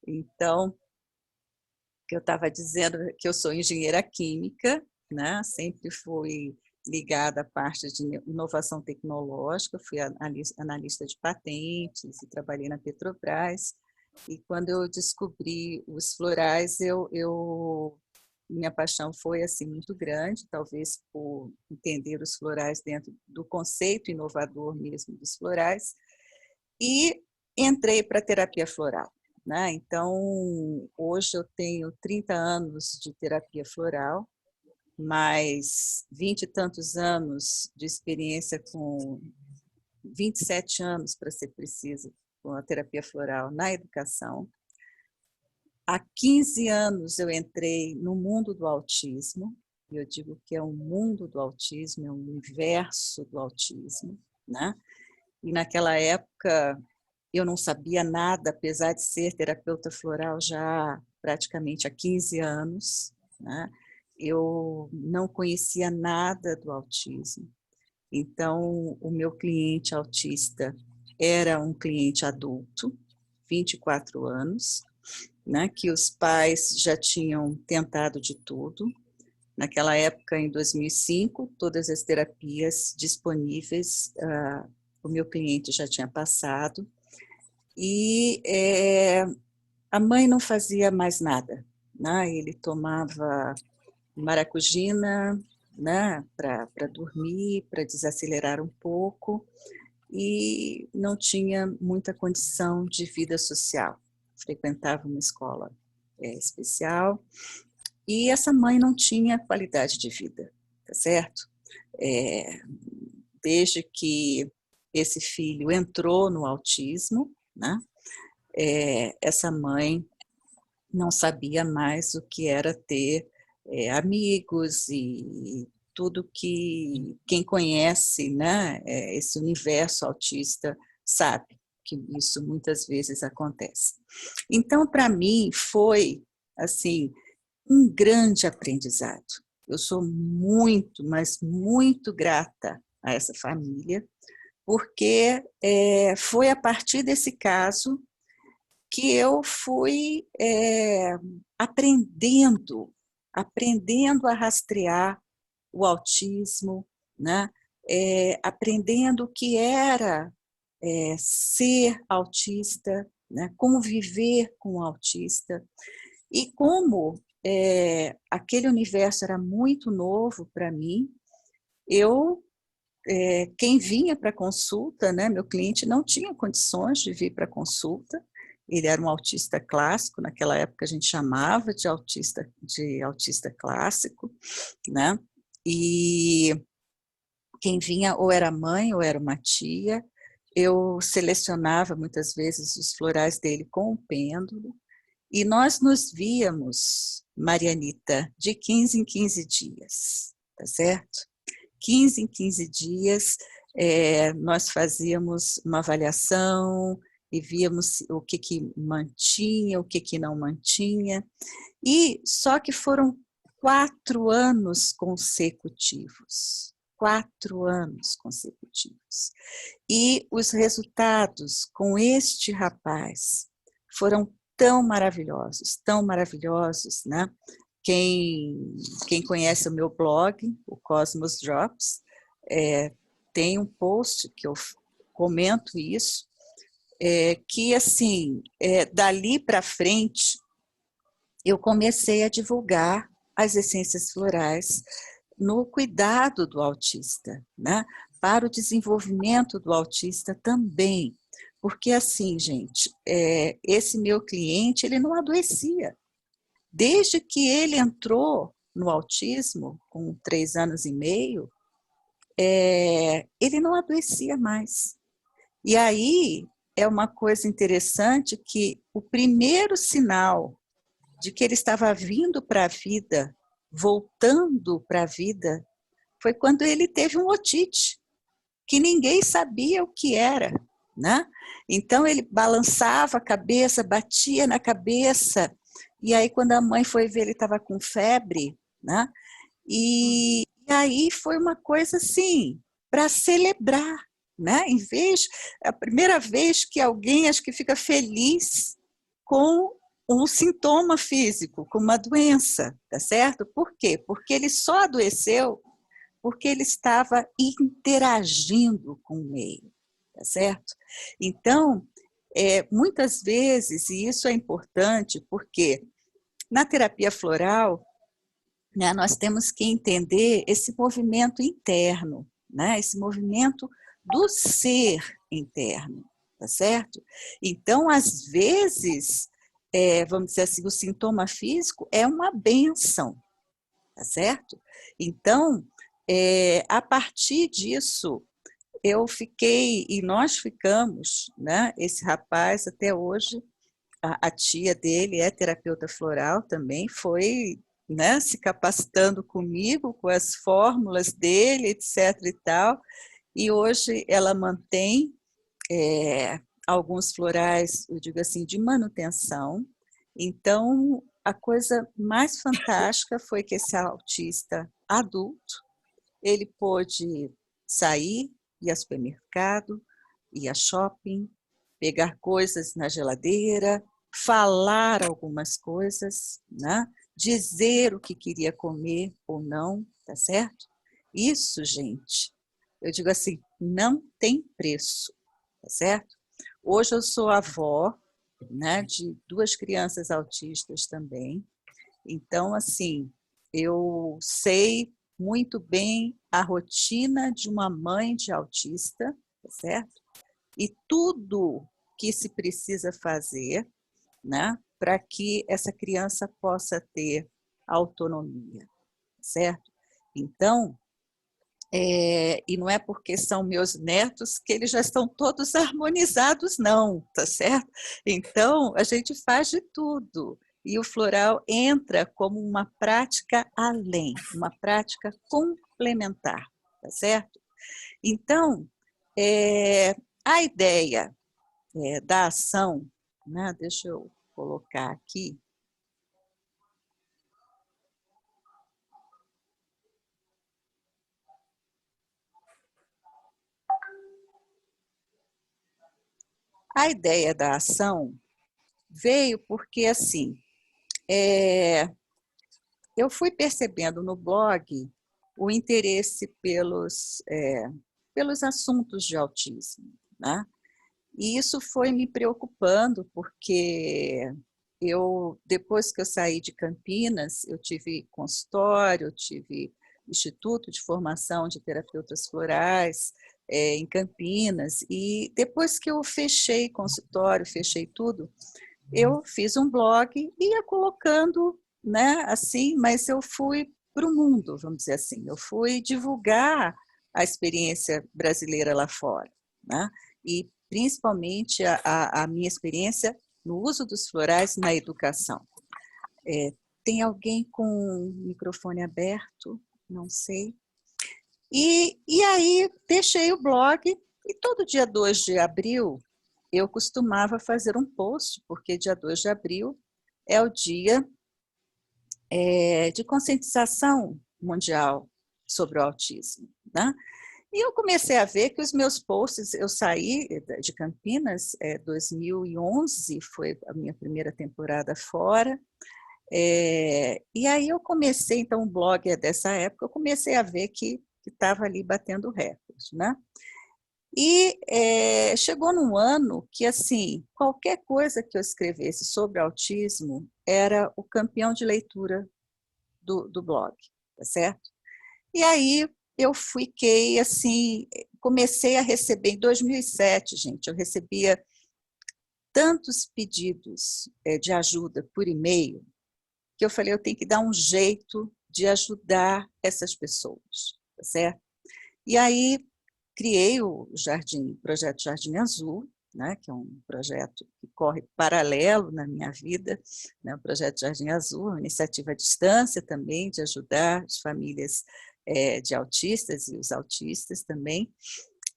Então, que eu estava dizendo que eu sou engenheira química, né? Sempre fui ligada à parte de inovação tecnológica, fui analista de patentes e trabalhei na Petrobras. E quando eu descobri os florais, minha paixão foi assim muito grande, talvez por entender os florais dentro do conceito inovador mesmo dos florais, e entrei para a terapia floral. Né? Então, hoje eu tenho 30 anos de terapia floral, mais 20 e tantos anos de experiência com 27 anos, para ser precisa, com a terapia floral na educação. Há 15 anos eu entrei no mundo do autismo, e eu digo que é um mundo do autismo, é um universo do autismo, né? E naquela época eu não sabia nada, apesar de ser terapeuta floral já praticamente há 15 anos, né? Eu não conhecia nada do autismo. Então, o meu cliente autista era um cliente adulto, 24 anos, né, que os pais já tinham tentado de tudo. Naquela época, em 2005, todas as terapias disponíveis, o meu cliente já tinha passado, e a mãe não fazia mais nada, né? Ele tomava maracujina, né, para dormir, para desacelerar um pouco, e não tinha muita condição de vida social. Frequentava uma escola especial, e essa mãe não tinha qualidade de vida, tá certo? Desde que esse filho entrou no autismo, né, essa mãe não sabia mais o que era ter amigos e tudo que quem conhece, né, esse universo autista sabe que isso muitas vezes acontece. Então, para mim, foi assim um grande aprendizado. Eu sou muito, mas muito grata a essa família, porque foi a partir desse caso que eu fui aprendendo a rastrear o autismo, né? Aprendendo o que era ser autista, né? Como viver com o autista, e como aquele universo era muito novo para mim, quem vinha para consulta, né, meu cliente não tinha condições de vir para consulta, ele era um autista clássico, naquela época a gente chamava de autista clássico, né, e quem vinha ou era mãe ou era uma tia. Eu selecionava muitas vezes os florais dele com o pêndulo, e nós nos víamos, Marianita, de 15 em 15 dias, tá certo? 15 em 15 dias, nós fazíamos uma avaliação e víamos o que mantinha, o que não mantinha, e só que foram 4 anos consecutivos, 4 anos consecutivos, e os resultados com este rapaz foram tão maravilhosos, né? Quem conhece o meu blog, o Cosmos Drops, tem um post que eu comento isso, que assim, dali para frente, eu comecei a divulgar as essências florais no cuidado do autista, né? Para o desenvolvimento do autista também, porque assim, gente, esse meu cliente, ele não adoecia. Desde que ele entrou no autismo, com 3 anos e meio, ele não adoecia mais. E aí é uma coisa interessante que o primeiro sinal de que ele estava vindo para a vida, voltando para a vida, foi quando ele teve um otite, que ninguém sabia o que era, né? Então ele balançava a cabeça, batia na cabeça, e aí quando a mãe foi ver, ele estava com febre, né? E aí foi uma coisa assim, para celebrar, né? A primeira vez que alguém acho que fica feliz com um sintoma físico, com uma doença, tá certo? Por quê? Porque ele só adoeceu porque ele estava interagindo com o meio, tá certo? Então, muitas vezes, e isso é importante, porque na terapia floral, né, nós temos que entender esse movimento interno, né, esse movimento do ser interno, tá certo? Então, às vezes, vamos dizer assim, o sintoma físico é uma bênção, tá certo? Então, a partir disso, eu fiquei, e nós ficamos, né, esse rapaz até hoje, a tia dele é terapeuta floral também, foi, né, se capacitando comigo, com as fórmulas dele, etc. e tal, e hoje ela mantém alguns florais, eu digo assim, de manutenção. Então, a coisa mais fantástica foi que esse autista adulto, ele pôde sair, ir ao supermercado, ir a shopping, pegar coisas na geladeira, falar algumas coisas, né? Dizer o que queria comer ou não, tá certo? Isso, gente, eu digo assim, não tem preço, tá certo? Hoje eu sou avó, né, de 2 crianças autistas também, então, assim, eu sei muito bem a rotina de uma mãe de autista, tá certo? E tudo que se precisa fazer, né, para que essa criança possa ter autonomia, certo? Então, e não é porque são meus netos que eles já estão todos harmonizados, não, tá certo? Então, a gente faz de tudo. E o floral entra como uma prática além, uma prática complementar, tá certo? Então, a ideia da ação, né, deixa eu colocar aqui, a ideia da ação veio porque, assim, eu fui percebendo no blog o interesse pelos assuntos de autismo, né? E isso foi me preocupando, porque depois que eu saí de Campinas, eu tive consultório, eu tive Instituto de Formação de Terapeutas Florais em Campinas, e depois que eu fechei consultório, fechei tudo, eu fiz um blog e ia colocando, né, assim, mas eu fui para o mundo, vamos dizer assim, eu fui divulgar a experiência brasileira lá fora, né, e principalmente a minha experiência no uso dos florais na educação. Tem alguém com o microfone aberto? Não sei. E aí deixei o blog e todo dia 2 de abril eu costumava fazer um post, porque dia 2 de abril é o dia de conscientização mundial sobre o autismo, né? E eu comecei a ver que os meus posts, eu saí de Campinas, 2011, foi a minha primeira temporada fora, e aí eu comecei, então o blog é dessa época, eu comecei a ver que estava ali batendo recorde, né? E chegou num ano que, assim, qualquer coisa que eu escrevesse sobre autismo era o campeão de leitura do blog, tá certo? E aí eu fiquei, assim, comecei a receber, em 2007, gente, eu recebia tantos pedidos de ajuda por e-mail, que eu falei, eu tenho que dar um jeito de ajudar essas pessoas, tá certo? E aí criei o projeto Jardim Azul, né, que é um projeto que corre paralelo na minha vida, né, o projeto Jardim Azul, uma iniciativa à distância também, de ajudar as famílias de autistas e os autistas também.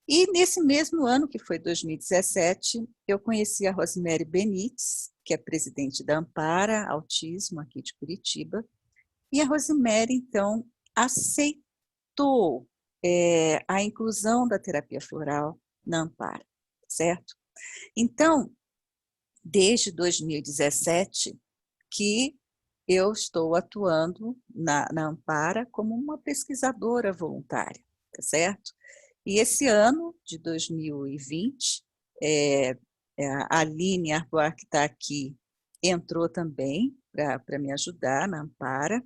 E nesse mesmo ano, que foi 2017, eu conheci a Rosemary Benites, que é presidente da Ampara Autismo, aqui de Curitiba, e a Rosemary, então, aceitou a inclusão da terapia floral na Ampara, certo? Então, desde 2017, que eu estou atuando na Ampara como uma pesquisadora voluntária, tá certo? E esse ano de 2020, a Aline Arboar, que está aqui, entrou também para me ajudar na Ampara.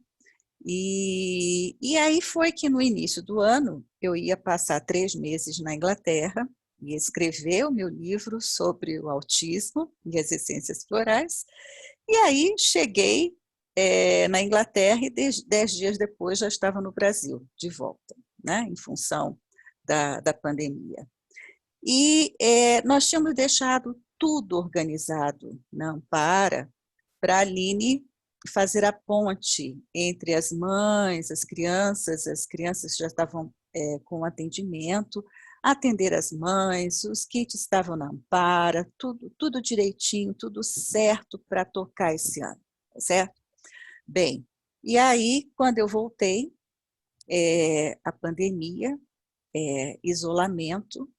E aí foi que no início do ano eu ia passar 3 meses na Inglaterra e escrever o meu livro sobre o autismo e as essências florais. E aí cheguei na Inglaterra e 10 dias depois já estava no Brasil, de volta, né, em função da pandemia. E nós tínhamos deixado tudo organizado na Ampara para a Aline fazer a ponte entre as mães, as crianças já estavam com atendimento, atender as mães, os kits estavam na Ampara, tudo direitinho, tudo certo para tocar esse ano, tá certo? Bem, e aí, quando eu voltei, a pandemia, isolamento,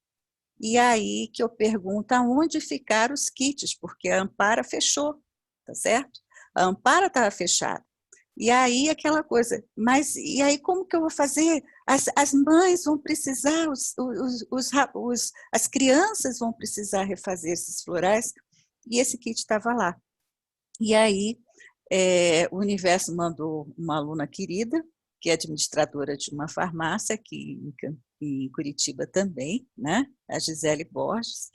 e aí que eu pergunto aonde ficaram os kits, porque a Ampara fechou, tá certo? A Ampara estava fechada. E aí aquela coisa, mas e aí como que eu vou fazer? As mães vão precisar, as crianças vão precisar refazer esses florais, e esse kit estava lá. E aí o universo mandou uma aluna querida, que é administradora de uma farmácia aqui em Curitiba também, né? A Gisele Borges.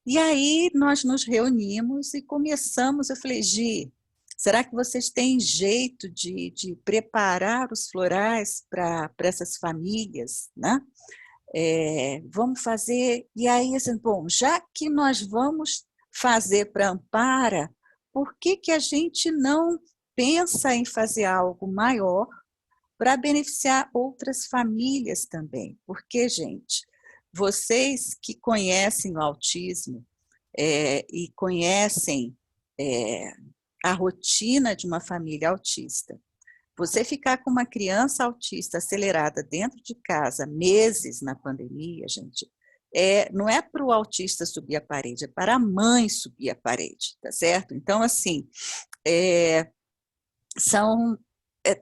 E aí nós nos reunimos e começamos, eu falei, Gi, será que vocês têm jeito de preparar os florais para essas famílias, né? Vamos fazer, e aí, assim, bom, já que nós vamos fazer para Ampara, por que a gente não pensa em fazer algo maior para beneficiar outras famílias também? Porque, gente, vocês que conhecem o autismo e conhecem a rotina de uma família autista, você ficar com uma criança autista acelerada dentro de casa meses na pandemia, gente, não é para o autista subir a parede, é para a mãe subir a parede, tá certo? Então, assim,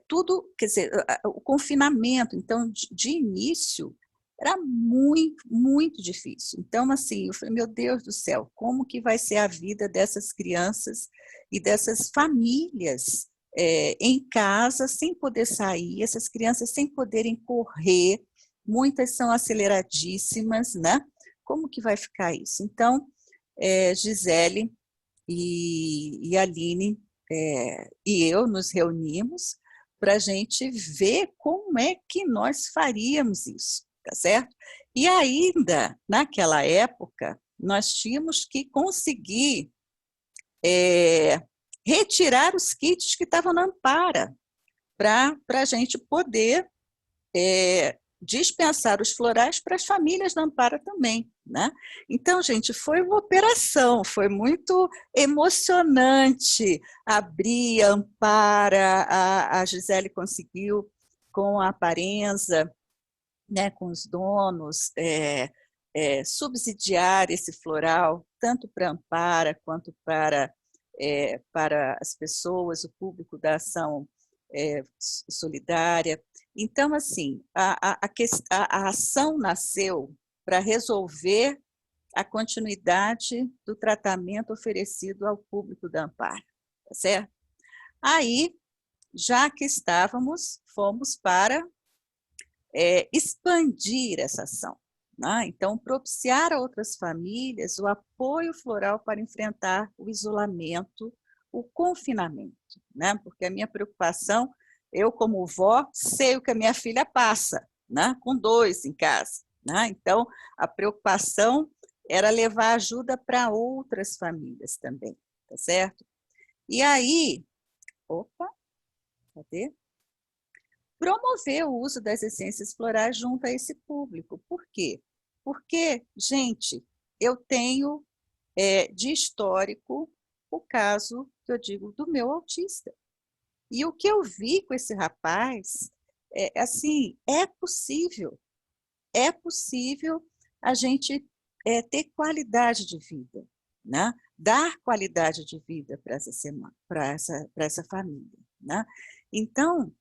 tudo, quer dizer, o confinamento, então, de início, era muito, muito difícil. Então, assim, eu falei, meu Deus do céu, como que vai ser a vida dessas crianças e dessas famílias em casa, sem poder sair, essas crianças sem poderem correr, muitas são aceleradíssimas, né? Como que vai ficar isso? Então, Gisele e Aline e eu nos reunimos para a gente ver como é que nós faríamos isso, tá certo? E ainda, naquela época, nós tínhamos que conseguir retirar os kits que estavam na Ampara, para a gente poder dispensar os florais para as famílias da Ampara também, né? Então, gente, foi uma operação, foi muito emocionante abrir a Ampara, a Gisele conseguiu com a Aparenza, né, com os donos, subsidiar esse floral, tanto para a Ampara quanto para as pessoas, o público da ação solidária. Então, assim, a ação nasceu para resolver a continuidade do tratamento oferecido ao público da Ampara, tá certo? Aí, já que estávamos, fomos para expandir essa ação, né? Então, propiciar a outras famílias o apoio floral para enfrentar o isolamento, o confinamento, né? Porque a minha preocupação, eu como vó, sei o que a minha filha passa, né? Com 2 em casa, né? Então, a preocupação era levar ajuda para outras famílias também, tá certo? E aí, opa, cadê? Promover o uso das essências florais junto a esse público. Por quê? Porque, gente, eu tenho de histórico o caso, que eu digo, do meu autista. E o que eu vi com esse rapaz, assim, é possível a gente ter qualidade de vida, né? dar qualidade de vida para essa semana, para essa família, né? Então,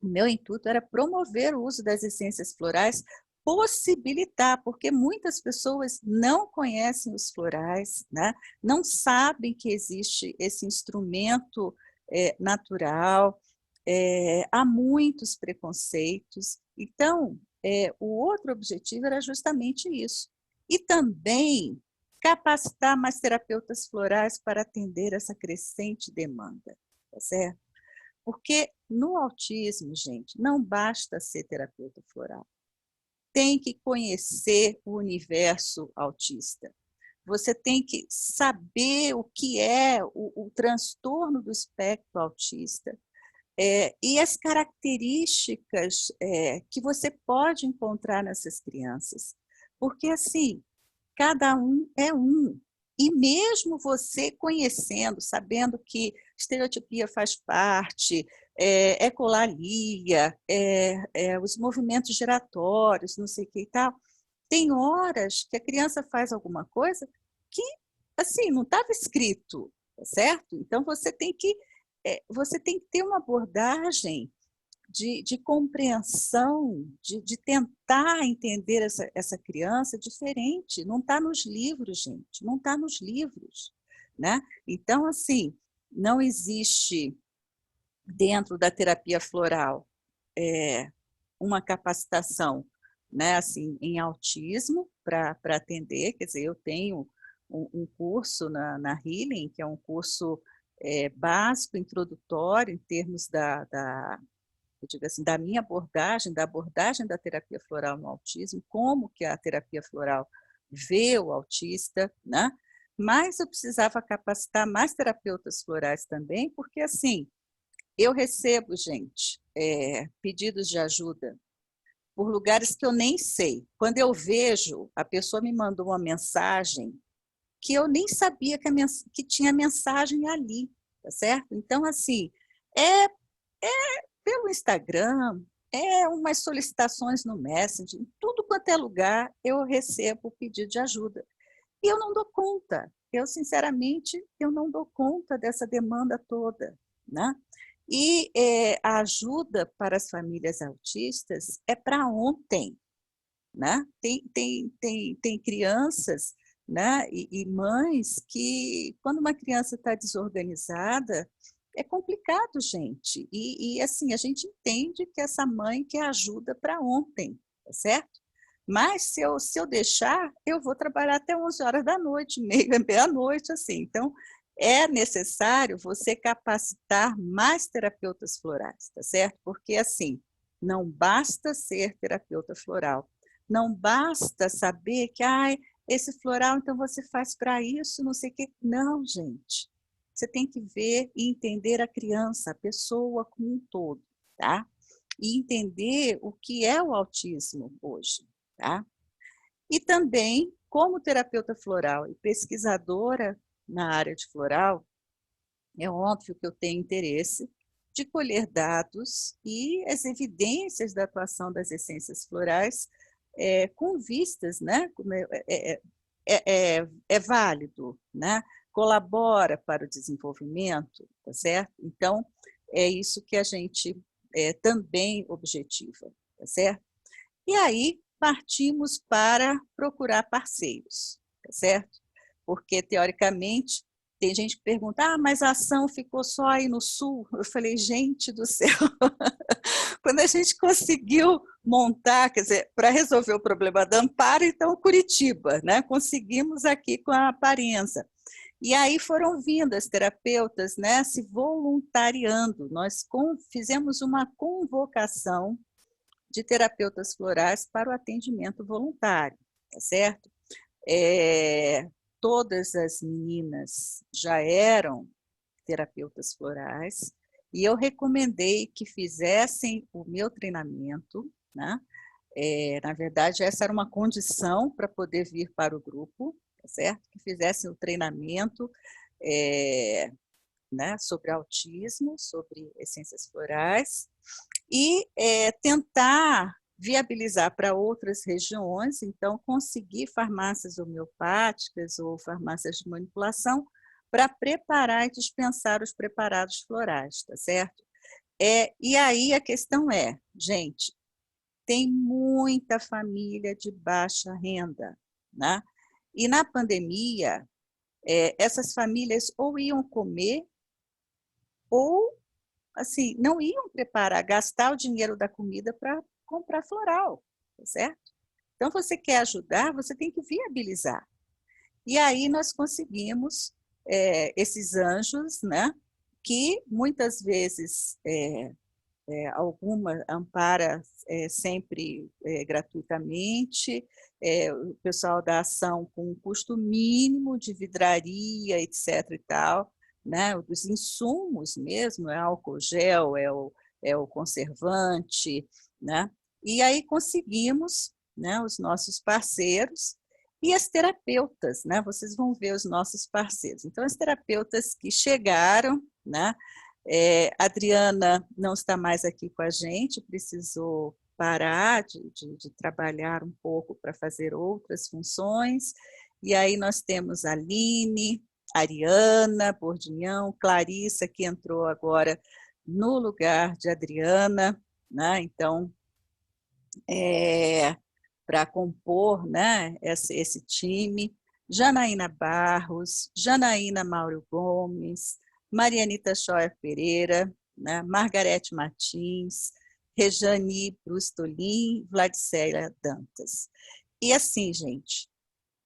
o meu intuito era promover o uso das essências florais, possibilitar, porque muitas pessoas não conhecem os florais, né? Não sabem que existe esse instrumento natural, há muitos preconceitos. Então, o outro objetivo era justamente isso. E também capacitar mais terapeutas florais para atender essa crescente demanda, tá certo? Porque no autismo, gente, não basta ser terapeuta floral. Tem que conhecer o universo autista. Você tem que saber o que é o transtorno do espectro autista, e as características que você pode encontrar nessas crianças. Porque, assim, cada um é um. E mesmo você conhecendo, sabendo que estereotipia faz parte, ecolalia, os movimentos giratórios, não sei o que e tal, tem horas que a criança faz alguma coisa que, assim, não estava escrito, tá certo? Então, você tem que ter uma abordagem de compreensão, de tentar entender essa criança diferente. Não está nos livros, gente, não está nos livros, né? Então, assim, não existe dentro da terapia floral uma capacitação, né, assim, em autismo para atender. Quer dizer, eu tenho um curso na Healing, que é um curso básico, introdutório, em termos eu digo assim, da minha abordagem, da abordagem da terapia floral no autismo, como que a terapia floral vê o autista, né? Mas eu precisava capacitar mais terapeutas florais também, porque, assim, eu recebo, gente, pedidos de ajuda por lugares que eu nem sei. Quando eu vejo, a pessoa me mandou uma mensagem que eu nem sabia que tinha mensagem ali, tá certo? Então, assim, é pelo Instagram, umas solicitações no Messenger, em tudo quanto é lugar eu recebo pedido de ajuda. E eu não dou conta. Eu, sinceramente, eu não dou conta dessa demanda toda, né? E a ajuda para as famílias autistas é para ontem, né? Tem crianças, né, e mães que, quando uma criança está desorganizada, é complicado, gente. Assim, a gente entende que essa mãe quer ajuda para ontem, tá certo? Mas se eu deixar, eu vou trabalhar até 11 horas da noite, meia-noite, assim. Então, é necessário você capacitar mais terapeutas florais, tá certo? Porque, assim, não basta ser terapeuta floral, não basta saber que, esse floral, então você faz para isso, não sei o quê. Não, gente. Você tem que ver e entender a criança, a pessoa como um todo, tá? E entender o que é o autismo hoje, tá? E também, como terapeuta floral e pesquisadora na área de floral, é óbvio que eu tenho interesse de colher dados e as evidências da atuação das essências florais com vistas, né? É válido, né? Colabora para o desenvolvimento, tá certo? Então, é isso que a gente também objetiva, tá certo? E aí partimos para procurar parceiros, tá certo? Porque, teoricamente, tem gente que pergunta, mas a ação ficou só aí no Sul? Eu falei, gente do céu, quando a gente conseguiu montar, quer dizer, para resolver o problema da Amparo, então Curitiba, né? Conseguimos aqui com a Aparenza. E aí foram vindo as terapeutas, né, se voluntariando. Nós fizemos uma convocação de terapeutas florais para o atendimento voluntário, tá certo? Todas as meninas já eram terapeutas florais e eu recomendei que fizessem o meu treinamento, né? Na verdade, essa era uma condição para poder vir para o grupo, tá certo? Que fizessem o treinamento né, sobre autismo, sobre essências florais, e tentar viabilizar para outras regiões, então conseguir farmácias homeopáticas ou farmácias de manipulação para preparar e dispensar os preparados florais, tá certo? E aí a questão é, gente, tem muita família de baixa renda, né? E na pandemia, essas famílias ou iam comer ou assim, não iam preparar, gastar o dinheiro da comida para comprar floral, tá certo? Então, você quer ajudar, você tem que viabilizar. E aí nós conseguimos esses anjos, né? Que muitas vezes alguma ampara sempre gratuitamente, o pessoal da ação com um custo mínimo de vidraria, etc. e tal, né? Os insumos mesmo, álcool gel, o conservante, né? E aí conseguimos, né, os nossos parceiros e as terapeutas, né? Vocês vão ver os nossos parceiros. Então, as terapeutas que chegaram, né? Adriana não está mais aqui com a gente, precisou parar de trabalhar um pouco para fazer outras funções. E aí nós temos a Aline, Ariana Bordinhão, Clarissa, que entrou agora no lugar de Adriana, né? Então, para compor, né, esse time, Janaína Barros, Janaína Mauro Gomes, Marianita Schoer Pereira, né, Margarete Martins, Rejane Brustolin, Vladicélia Dantas. E assim, gente,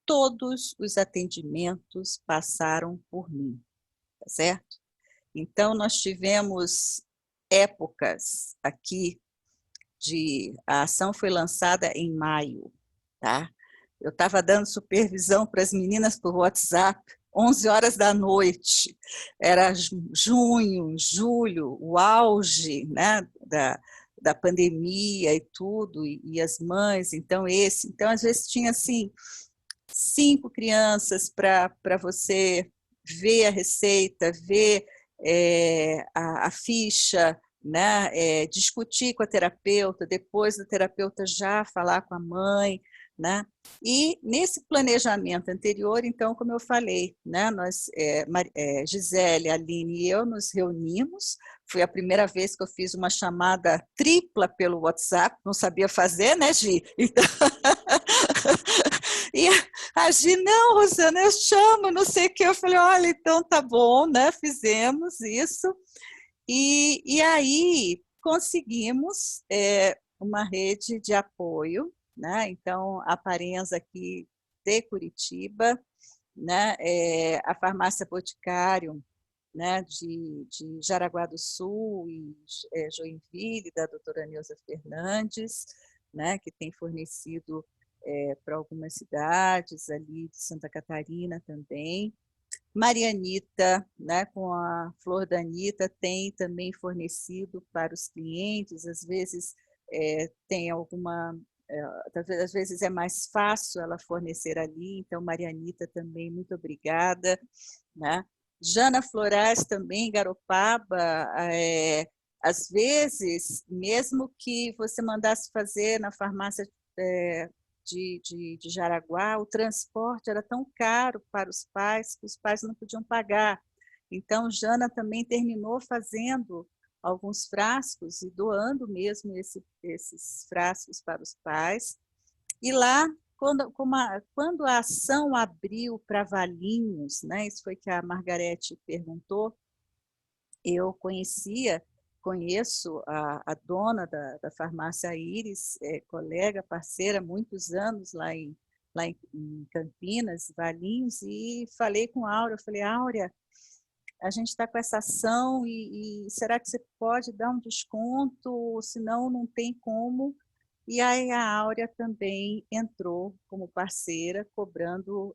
todos os atendimentos passaram por mim, tá certo? Então, nós tivemos épocas aqui a ação foi lançada em maio, tá? Eu estava dando supervisão para as meninas por WhatsApp, 11 horas da noite, era junho, julho, o auge, né, da pandemia e tudo, e as mães, então às vezes tinha assim 5 crianças para você ver a receita, ver a ficha, né? Discutir com a terapeuta, depois da terapeuta já falar com a mãe, né? E nesse planejamento anterior, então, como eu falei, né? Nós, Gisele, Aline e eu nos reunimos. Foi a primeira vez que eu fiz uma chamada tripla pelo WhatsApp, não sabia fazer, né, Gi? Então, e a Gi, não, Rosana, eu chamo, não sei o que. Eu falei, olha, então tá bom, né? Fizemos isso. E aí conseguimos uma rede de apoio, né? Então, a Parenza aqui de Curitiba, né? A farmácia Boticário, né? de Jaraguá do Sul e Joinville, da doutora Neuza Fernandes, né? Que tem fornecido para algumas cidades ali de Santa Catarina também. Marianita, né, com a Flor da Anitta, tem também fornecido para os clientes, às vezes tem alguma, às vezes é mais fácil ela fornecer ali, então Marianita também, muito obrigada, né? Jana Florais também, Garopaba, às vezes, mesmo que você mandasse fazer na farmácia de Jaraguá, o transporte era tão caro para os pais que os pais não podiam pagar. Então, Jana também terminou fazendo alguns frascos e doando mesmo esses frascos para os pais. E lá, quando a ação abriu para Valinhos, né, isso foi que a Margarete perguntou, eu conheço a dona da farmácia Íris, colega, parceira, muitos anos lá em Campinas, Valinhos, e falei com a Áurea, falei, Áurea, a gente está com essa ação e será que você pode dar um desconto, senão não tem como. E aí a Áurea também entrou como parceira, cobrando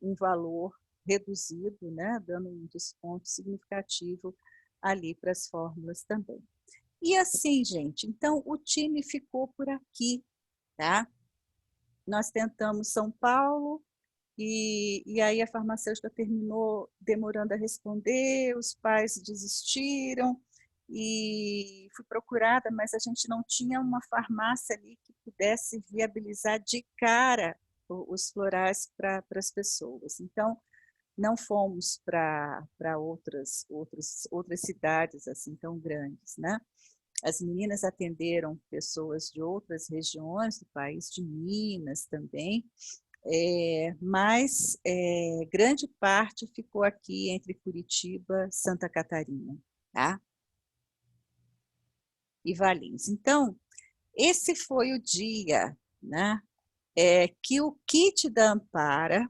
um valor reduzido, né, dando um desconto significativo ali para as fórmulas também. E assim, gente, então o time ficou por aqui, tá? Nós tentamos São Paulo, e aí a farmacêutica terminou demorando a responder, os pais desistiram, e fui procurada, mas a gente não tinha uma farmácia ali que pudesse viabilizar de cara os florais para as pessoas. Então, não fomos para outras cidades assim tão grandes, né? As meninas atenderam pessoas de outras regiões do país, de Minas também, mas grande parte ficou aqui entre Curitiba, Santa Catarina, tá? E Valinhos. Então, esse foi o dia, né, que o kit da Ampara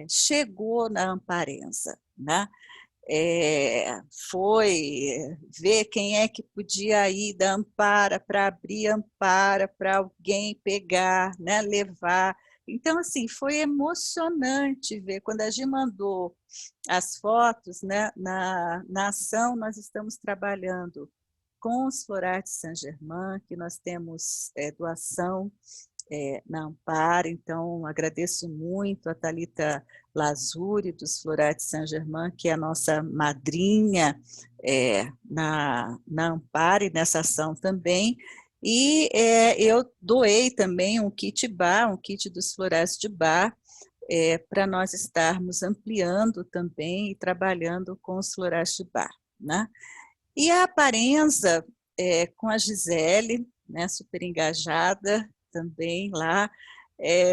chegou na Amparensa, né? Foi ver quem é que podia ir da Ampara para abrir Ampara para alguém pegar, né, levar. Então, assim, foi emocionante ver quando a Gi mandou as fotos, né, na ação nós estamos trabalhando com os Florais de Saint-Germain, que nós temos doação na Amparo, então agradeço muito a Thalita Lazuri, dos Florais de Saint-Germain, que é a nossa madrinha na Amparo e nessa ação também, e eu doei também um kit bar, um kit dos Florais de Bar, para nós estarmos ampliando também e trabalhando com os Florais de Bar, né? E a Aparenza, com a Gisele, né, super engajada também lá,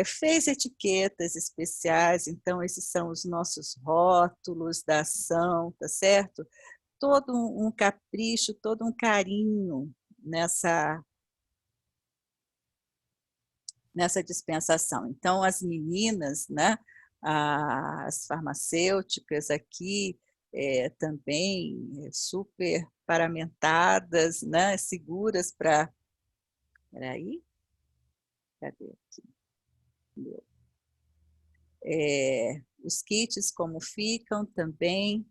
fez etiquetas especiais, então esses são os nossos rótulos da ação, tá certo? Todo um capricho, todo um carinho nessa dispensação. Então, as meninas, né, as farmacêuticas aqui, também super paramentadas, né, seguras para... Espera aí, cadê aqui? Os kits como ficam também.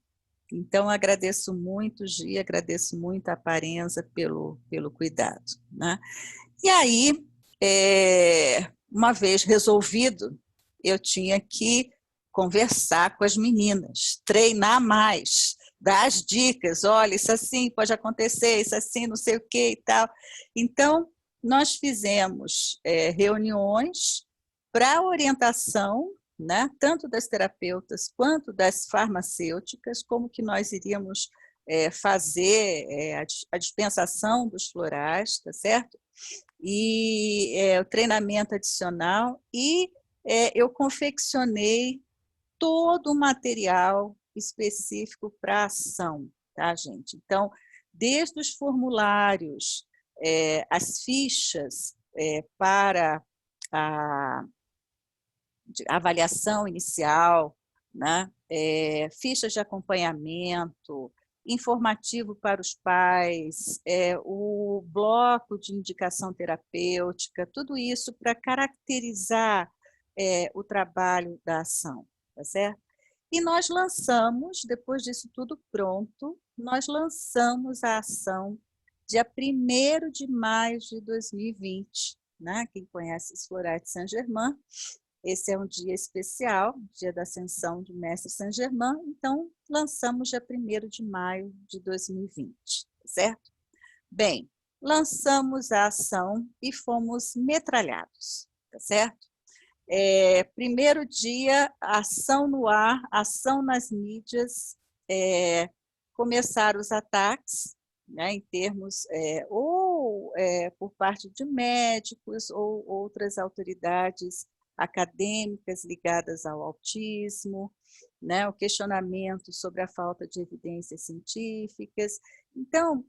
Então, agradeço muito, Gi, agradeço muito a Aparenza pelo cuidado, né? E aí, uma vez resolvido, eu tinha que conversar com as meninas, treinar mais, dar as dicas, olha, isso assim pode acontecer, isso assim, não sei o que e tal. Então, nós fizemos reuniões para orientação, né, tanto das terapeutas quanto das farmacêuticas, como que nós iríamos fazer a dispensação dos florais, tá certo? E o treinamento adicional, e eu confeccionei todo o material específico para a ação, tá, gente? Então, desde os formulários, as fichas para a avaliação inicial, né? Fichas de acompanhamento, informativo para os pais, o bloco de indicação terapêutica, tudo isso para caracterizar o trabalho da ação, tá certo? E nós lançamos, depois disso tudo pronto, nós lançamos a ação dia 1º de maio de 2020, né? Quem conhece os Florais de Saint-Germain, esse é um dia especial, dia da ascensão do Mestre Saint-Germain, então lançamos dia 1º de maio de 2020, certo? Bem, lançamos a ação e fomos metralhados, tá certo? Primeiro dia, ação no ar, ação nas mídias, começaram os ataques, né, em termos, por parte de médicos ou outras autoridades acadêmicas ligadas ao autismo, né, o questionamento sobre a falta de evidências científicas. Então,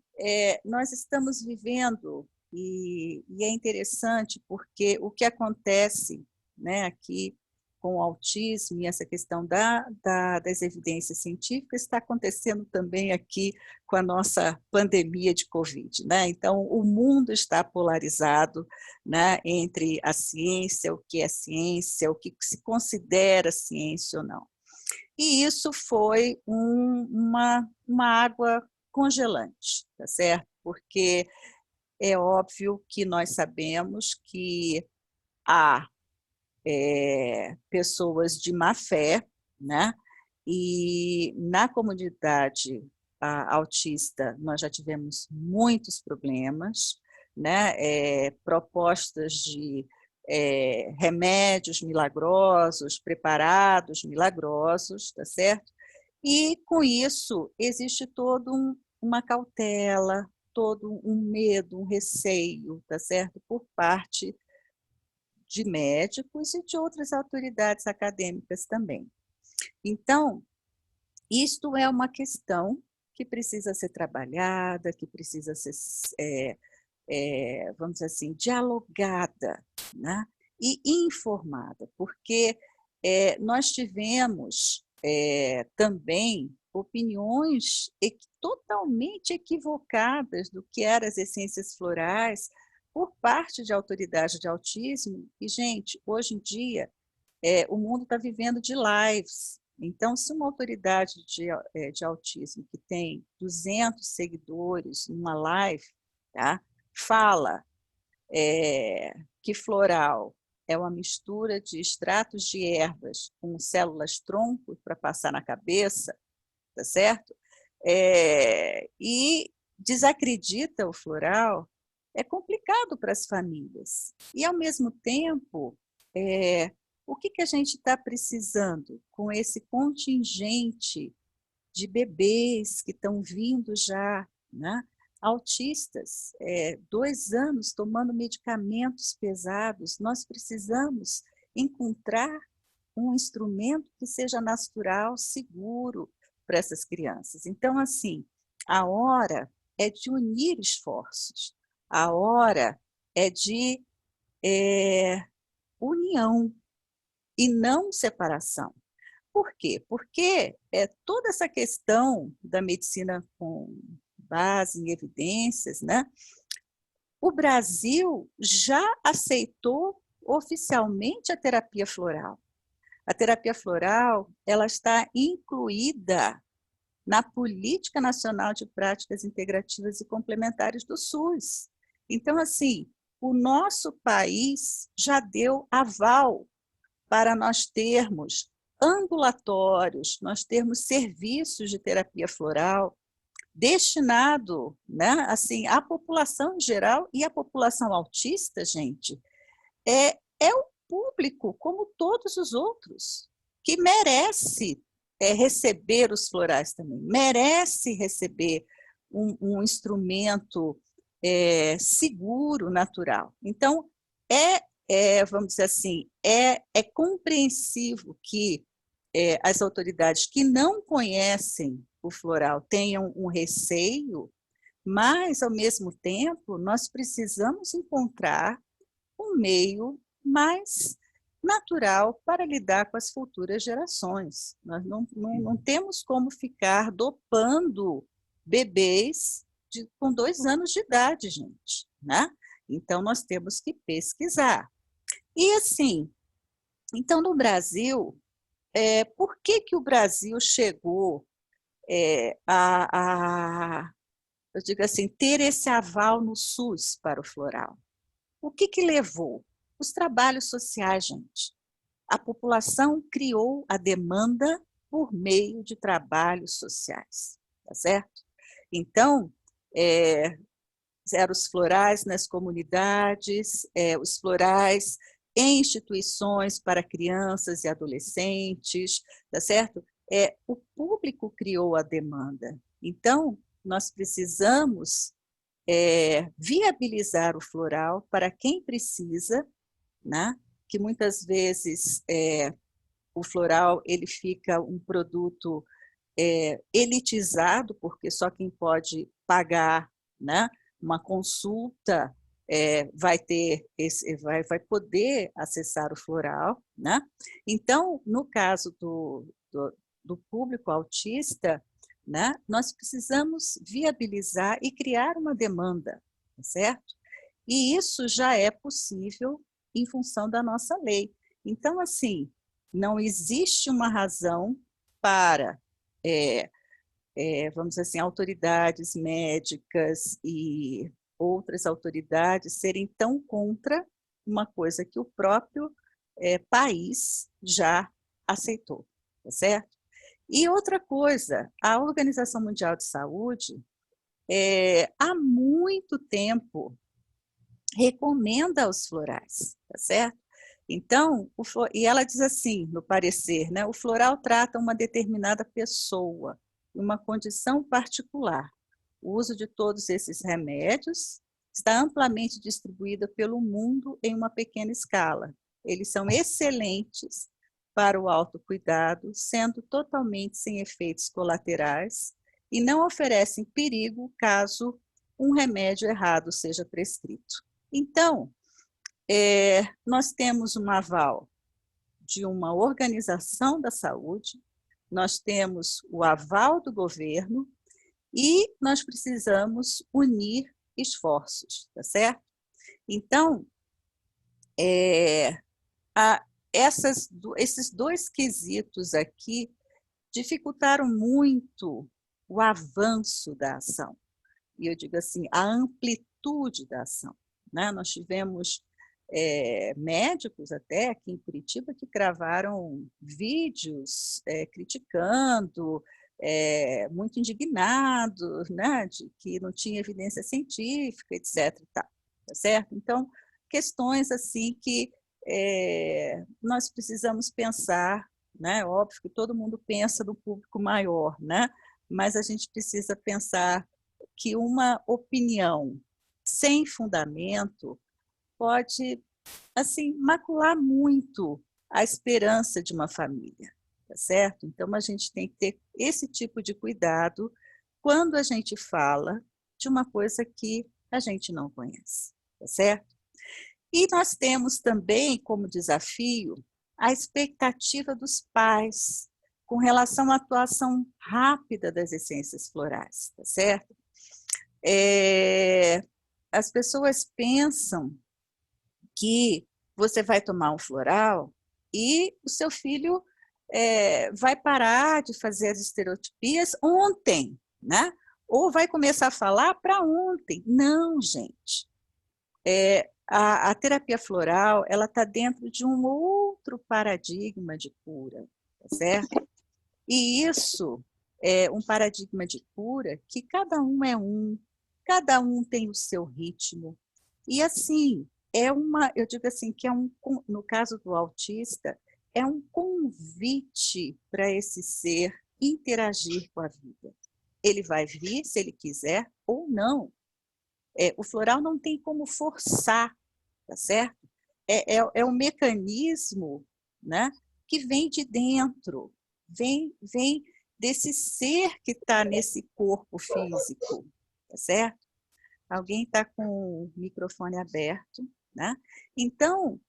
nós estamos vivendo, e é interessante porque o que acontece, né, aqui com o autismo e essa questão das evidências científicas está acontecendo também aqui com a nossa pandemia de Covid, né? Então, o mundo está polarizado, né, entre a ciência, o que é ciência, o que se considera ciência ou não. E isso foi uma água congelante, tá certo? Porque é óbvio que nós sabemos que há pessoas de má fé, né? E na comunidade autista, nós já tivemos muitos problemas, né? Propostas de remédios milagrosos, preparados milagrosos, tá certo? E, com isso, existe uma cautela, todo um medo, um receio, tá certo? Por parte de médicos e de outras autoridades acadêmicas também. Então, isto é uma questão que precisa ser trabalhada, que precisa ser, vamos dizer assim, dialogada, né? E informada, porque nós tivemos também opiniões totalmente equivocadas do que eram as essências florais por parte de autoridade de autismo. E, gente, hoje em dia, o mundo está vivendo de lives. Então, se uma autoridade de autismo que tem 200 seguidores numa live, tá, fala que floral é uma mistura de extratos de ervas com células tronco para passar na cabeça, tá certo? E desacredita o floral, é complicado para as famílias. E, ao mesmo tempo, o que a gente está precisando com esse contingente de bebês que estão vindo já, né? Autistas, 2 anos tomando medicamentos pesados, nós precisamos encontrar um instrumento que seja natural, seguro para essas crianças. Então, assim, a hora é de unir esforços, a hora é de união e não separação. Por quê? Porque toda essa questão da medicina com base em evidências, né? O Brasil já aceitou oficialmente a terapia floral. A terapia floral, ela está incluída na Política Nacional de Práticas Integrativas e Complementares do SUS. Então, assim, o nosso país já deu aval para nós termos ambulatórios, nós termos serviços de terapia floral destinado, né, assim, à população em geral. E a população autista, gente, é o público, como todos os outros, que merece receber os florais também, merece receber um instrumento seguro, natural. Então, vamos dizer assim, é compreensível que as autoridades que não conhecem o floral tenham um receio, mas, ao mesmo tempo, nós precisamos encontrar um meio mais natural para lidar com as futuras gerações. Nós não temos como ficar dopando bebês com 2 anos de idade, gente, né? Então, nós temos que pesquisar. E, assim, então, no Brasil, por que o Brasil chegou eu digo assim, ter esse aval no SUS para o floral? O que levou? Os trabalhos sociais, gente. A população criou a demanda por meio de trabalhos sociais, tá certo? Então, eram os florais nas comunidades, os florais em instituições para crianças e adolescentes, tá certo? O público criou a demanda. Então, nós precisamos viabilizar o floral para quem precisa, né? Que muitas vezes o floral ele fica um produto elitizado, porque só quem pode pagar, né, uma consulta vai poder acessar o floral, né? Então, no caso do público autista, né, nós precisamos viabilizar e criar uma demanda, certo? E isso já é possível em função da nossa lei. Então, assim, não existe uma razão para vamos dizer assim, autoridades médicas e outras autoridades serem tão contra uma coisa que o próprio país já aceitou, tá certo? E outra coisa, a Organização Mundial de Saúde, há muito tempo, recomenda os florais, tá certo? Então, e ela diz assim, no parecer, né, o floral trata uma determinada pessoa, uma condição particular. O uso de todos esses remédios está amplamente distribuído pelo mundo em uma pequena escala. Eles são excelentes para o autocuidado, sendo totalmente sem efeitos colaterais e não oferecem perigo caso um remédio errado seja prescrito. Então, nós temos um aval de uma organização da saúde, nós temos o aval do governo e nós precisamos unir esforços, tá certo? Então, esses dois quesitos aqui dificultaram muito o avanço da ação. E eu digo assim, a amplitude da ação, né? Nós tivemos médicos até aqui em Curitiba que gravaram vídeos criticando, muito indignados, né, de que não tinha evidência científica, etc. Tá certo? Então, questões assim que nós precisamos pensar, né? Óbvio que todo mundo pensa no público maior, né? Mas a gente precisa pensar que uma opinião sem fundamento pode, assim, macular muito a esperança de uma família, tá certo? Então, a gente tem que ter esse tipo de cuidado quando a gente fala de uma coisa que a gente não conhece, tá certo? E nós temos também como desafio a expectativa dos pais com relação à atuação rápida das essências florais, tá certo? As pessoas pensam que você vai tomar um floral e o seu filho vai parar de fazer as estereotipias ontem, né? Ou vai começar a falar para ontem. Não, gente. A terapia floral, ela está dentro de um outro paradigma de cura, tá certo? E isso é um paradigma de cura que cada um tem o seu ritmo. E assim, eu digo assim, que no caso do autista, é um convite para esse ser interagir com a vida. Ele vai vir, se ele quiser, ou não. O floral não tem como forçar, tá certo? É um mecanismo, né, que vem de dentro, vem desse ser que está nesse corpo físico, tá certo? Alguém está com o microfone aberto, né? Então,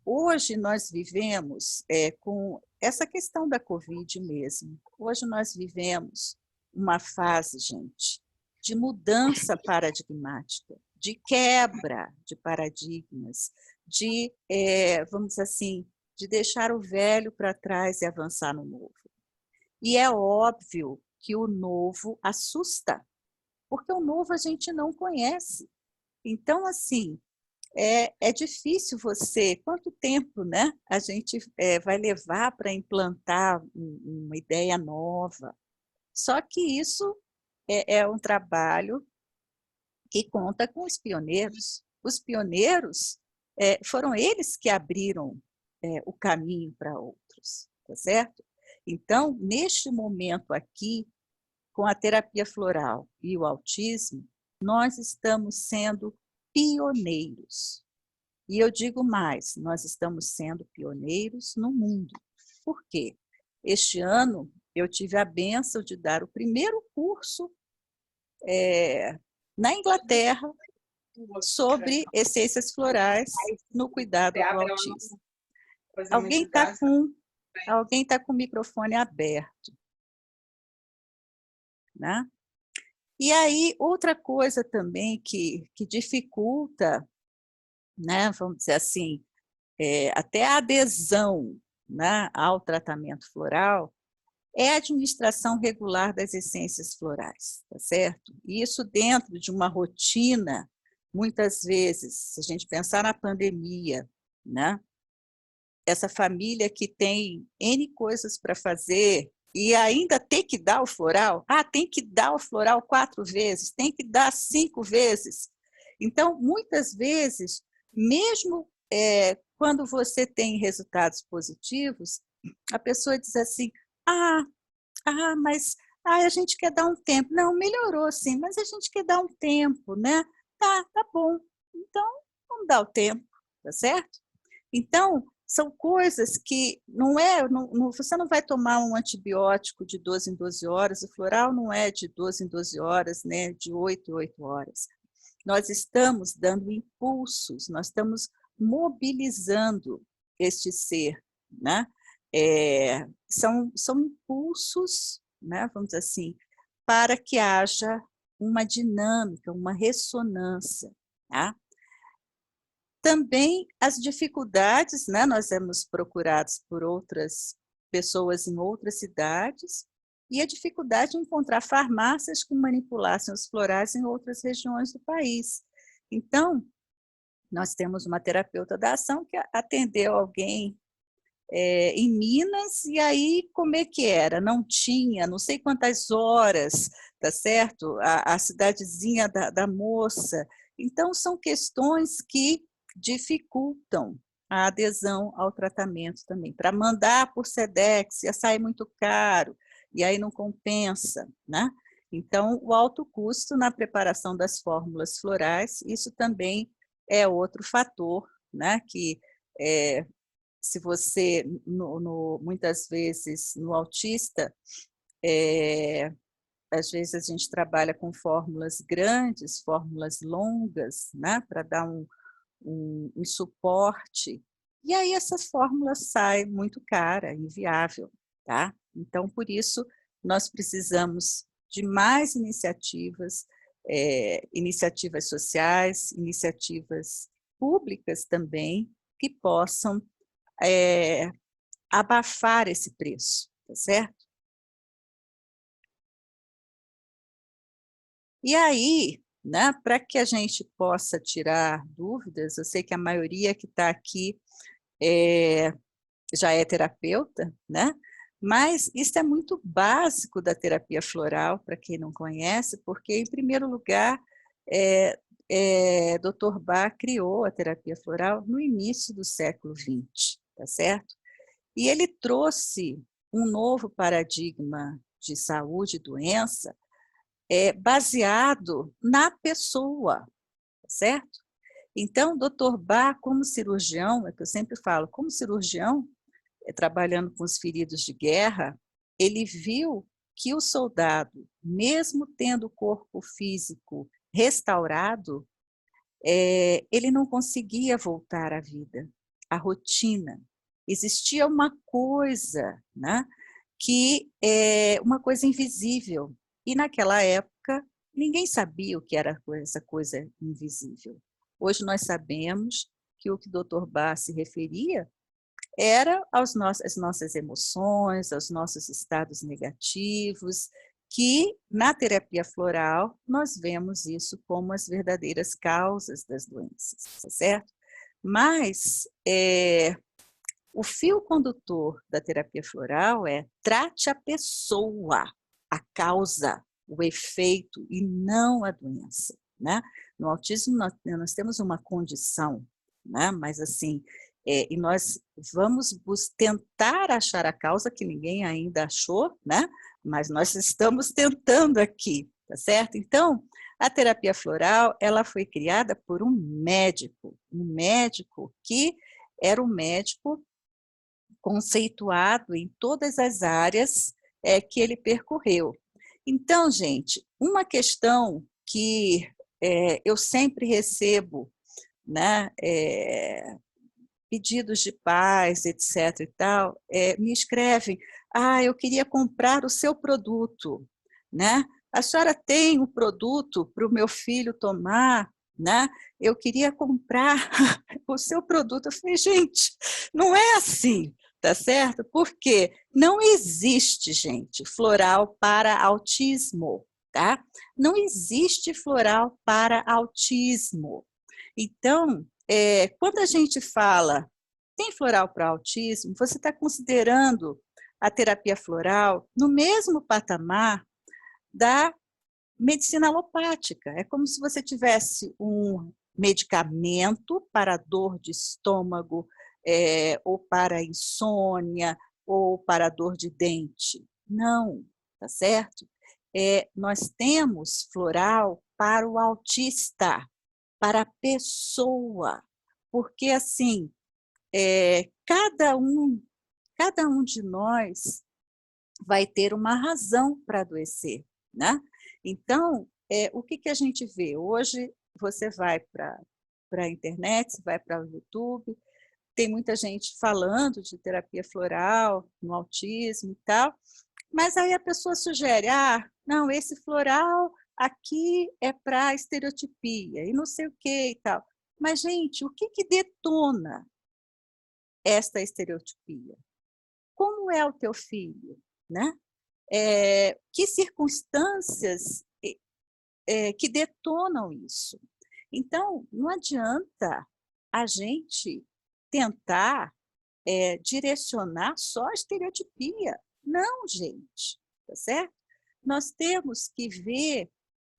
hoje nós vivemos com essa questão da Covid mesmo. Hoje nós vivemos uma fase, gente, de mudança paradigmática, de quebra de paradigmas, vamos dizer assim, de deixar o velho para trás e avançar no novo. E é óbvio que o novo assusta, porque o novo a gente não conhece. Então, assim, é difícil quanto tempo, né, a gente vai levar para implantar uma ideia nova. Só que isso é um trabalho que conta com os pioneiros. Os pioneiros foram eles que abriram o caminho para outros, tá certo? Então, neste momento aqui, com a terapia floral e o autismo, nós estamos sendo pioneiros. E eu digo mais, nós estamos sendo pioneiros no mundo. Por quê? Este ano, eu tive a bênção de dar o primeiro curso na Inglaterra sobre essências florais no cuidado do autismo. Alguém está com o microfone aberto, né? E aí, outra coisa também que dificulta, né, vamos dizer assim, até a adesão, né, ao tratamento floral, é a administração regular das essências florais, tá certo? E isso dentro de uma rotina, muitas vezes, se a gente pensar na pandemia, né, essa família que tem N coisas para fazer, e ainda tem que dar o floral? Ah, tem que dar o floral 4 vezes, tem que dar 5 vezes. Então, muitas vezes, mesmo quando você tem resultados positivos, a pessoa diz assim, mas a gente quer dar um tempo. Não, melhorou sim, mas a gente quer dar um tempo, né? Tá bom. Então, vamos dar o tempo, tá certo? Então, são coisas que você não vai tomar um antibiótico de 12 em 12 horas, o floral não é de 12 em 12 horas, né? De 8 em 8 horas. Nós estamos dando impulsos, nós estamos mobilizando este ser, né? São impulsos, né, vamos dizer assim, para que haja uma dinâmica, uma ressonância. Tá? Também as dificuldades, né, nós somos procurados por outras pessoas em outras cidades, e a dificuldade de encontrar farmácias que manipulassem os florais em outras regiões do país. Então, nós temos uma terapeuta da ação que atendeu alguém em Minas, e aí como é que era? Não tinha, não sei quantas horas, tá certo? A cidadezinha da moça. Então, são questões que dificultam a adesão ao tratamento também. Para mandar por Sedex, ia sair muito caro, e aí não compensa, né? Então, o alto custo na preparação das fórmulas florais, isso também é outro fator, né, que se você, muitas vezes, no autista, às vezes a gente trabalha com fórmulas grandes, fórmulas longas, né, para dar um suporte, e aí essa fórmula sai muito cara, inviável, tá? Então, por isso, nós precisamos de mais iniciativas, iniciativas sociais, iniciativas públicas também, que possam abafar esse preço, tá certo? E aí, né, para que a gente possa tirar dúvidas, eu sei que a maioria que está aqui já é terapeuta, né? Mas isso é muito básico da terapia floral, para quem não conhece, porque, em primeiro lugar, Dr. Bach criou a terapia floral no início do século XX, tá certo? E ele trouxe um novo paradigma de saúde e doença baseado na pessoa, tá certo? Então, Dr. Bach, como cirurgião, é que eu sempre falo, como cirurgião, trabalhando com os feridos de guerra, ele viu que o soldado, mesmo tendo o corpo físico restaurado, ele não conseguia voltar à vida, à rotina. Existia uma coisa, né, que é uma coisa invisível. E naquela época, ninguém sabia o que era essa coisa invisível. Hoje nós sabemos que o que o Dr. Bach se referia era às nossas emoções, aos nossos estados negativos, que na terapia floral nós vemos isso como as verdadeiras causas das doenças, tá certo? Mas o fio condutor da terapia floral é trate a pessoa, a causa, o efeito e não a doença, né? No autismo nós temos uma condição, né? Mas assim, e nós vamos tentar achar a causa que ninguém ainda achou, né? Mas nós estamos tentando aqui, tá certo? Então, a terapia floral, ela foi criada por um médico que era um médico conceituado em todas as áreas que ele percorreu. Então, gente, uma questão que eu sempre recebo, né, pedidos de pais, etc. e tal, me escrevem, eu queria comprar o seu produto, né? A senhora tem um produto para o meu filho tomar, né? Eu queria comprar o seu produto. Eu falei, gente, não é assim, tá certo? Porque não existe, gente, floral para autismo, tá? Não existe floral para autismo. Então, quando a gente fala tem floral para autismo, você está considerando a terapia floral no mesmo patamar da medicina alopática. É como se você tivesse um medicamento para dor de estômago, ou para insônia, ou para dor de dente. Não, tá certo? Nós temos floral para o autista, para a pessoa, porque assim, cada um de nós vai ter uma razão para adoecer, né? Então, o que a gente vê? Hoje, você vai para a internet, você vai para o YouTube, tem muita gente falando de terapia floral, no autismo e tal, mas aí a pessoa sugere, não, esse floral aqui é para estereotipia, e não sei o que e tal. Mas, gente, o que detona esta estereotipia? Como é o teu filho, né? Que circunstâncias que detonam isso? Então, não adianta a gente tentar direcionar só a estereotipia. Não, gente, tá certo? Nós temos que ver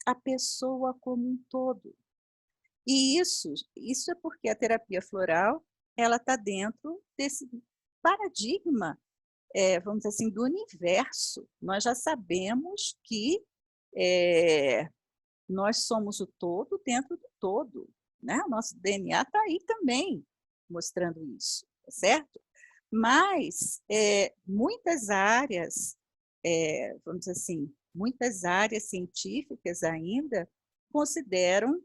a pessoa como um todo. E isso é porque a terapia floral ela está dentro desse paradigma, vamos dizer assim, do universo. Nós já sabemos que nós somos o todo dentro do todo, né? O nosso DNA está aí também, mostrando isso, tá certo? Mas muitas áreas, vamos dizer assim, muitas áreas científicas ainda consideram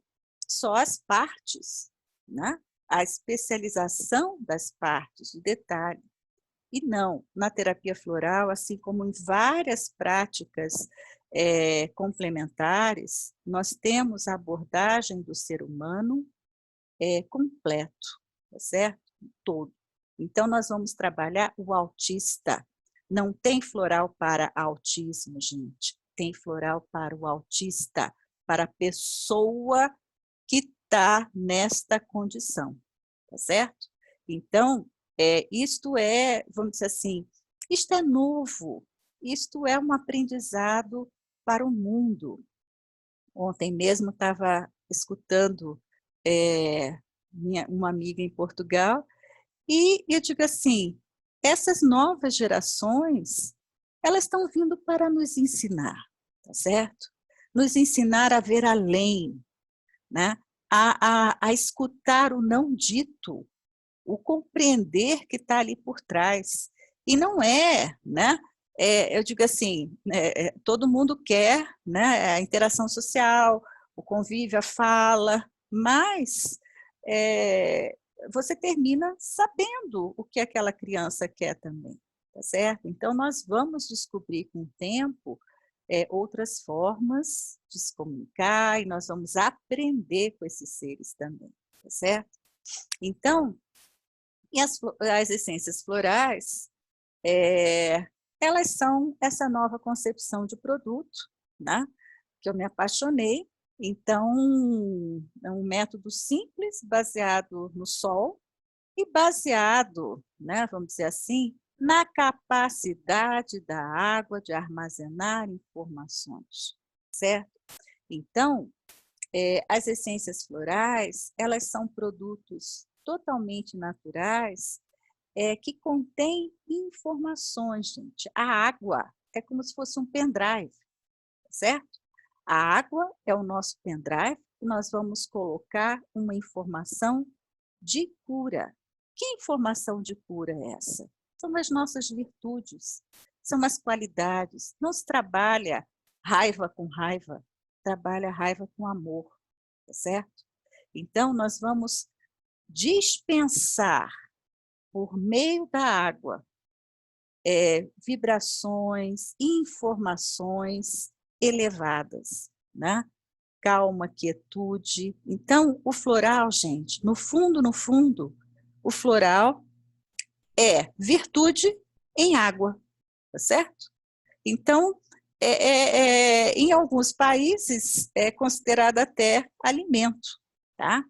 só as partes, né? A especialização das partes, o detalhe. E não, na terapia floral, assim como em várias práticas complementares, nós temos a abordagem do ser humano completo, tá certo? Todo. Então, nós vamos trabalhar o autista. Não tem floral para autismo, gente. Tem floral para o autista, para a pessoa que está nesta condição, tá certo? Então, isto vamos dizer assim, isto é novo, isto é um aprendizado para o mundo. Ontem mesmo estava escutando uma amiga em Portugal, e eu digo assim, essas novas gerações, elas estão vindo para nos ensinar, tá certo? Nos ensinar a ver além, né? A escutar o não dito, o compreender que está ali por trás. E não né? Eu digo assim, todo mundo quer, né, a interação social, o convívio, a fala, mas você termina sabendo o que aquela criança quer também, tá certo? Então, nós vamos descobrir com o tempo outras formas de se comunicar e nós vamos aprender com esses seres também, tá certo? Então, e as essências florais, elas são essa nova concepção de produto, né? Que eu me apaixonei. Então, é um método simples, baseado no sol e baseado, né, vamos dizer assim, na capacidade da água de armazenar informações, certo? Então, as essências florais, elas são produtos totalmente naturais, que contêm informações, gente. A água é como se fosse um pendrive, certo? A água é o nosso pendrive e nós vamos colocar uma informação de cura. Que informação de cura é essa? São as nossas virtudes, são as qualidades. Não se trabalha raiva com raiva, trabalha raiva com amor, tá certo? Então, nós vamos dispensar, por meio da água, vibrações, informações elevadas, né? Calma, quietude. Então, o floral, gente, no fundo, o floral é virtude em água, tá certo? Então, em alguns países é considerado até alimento, tá?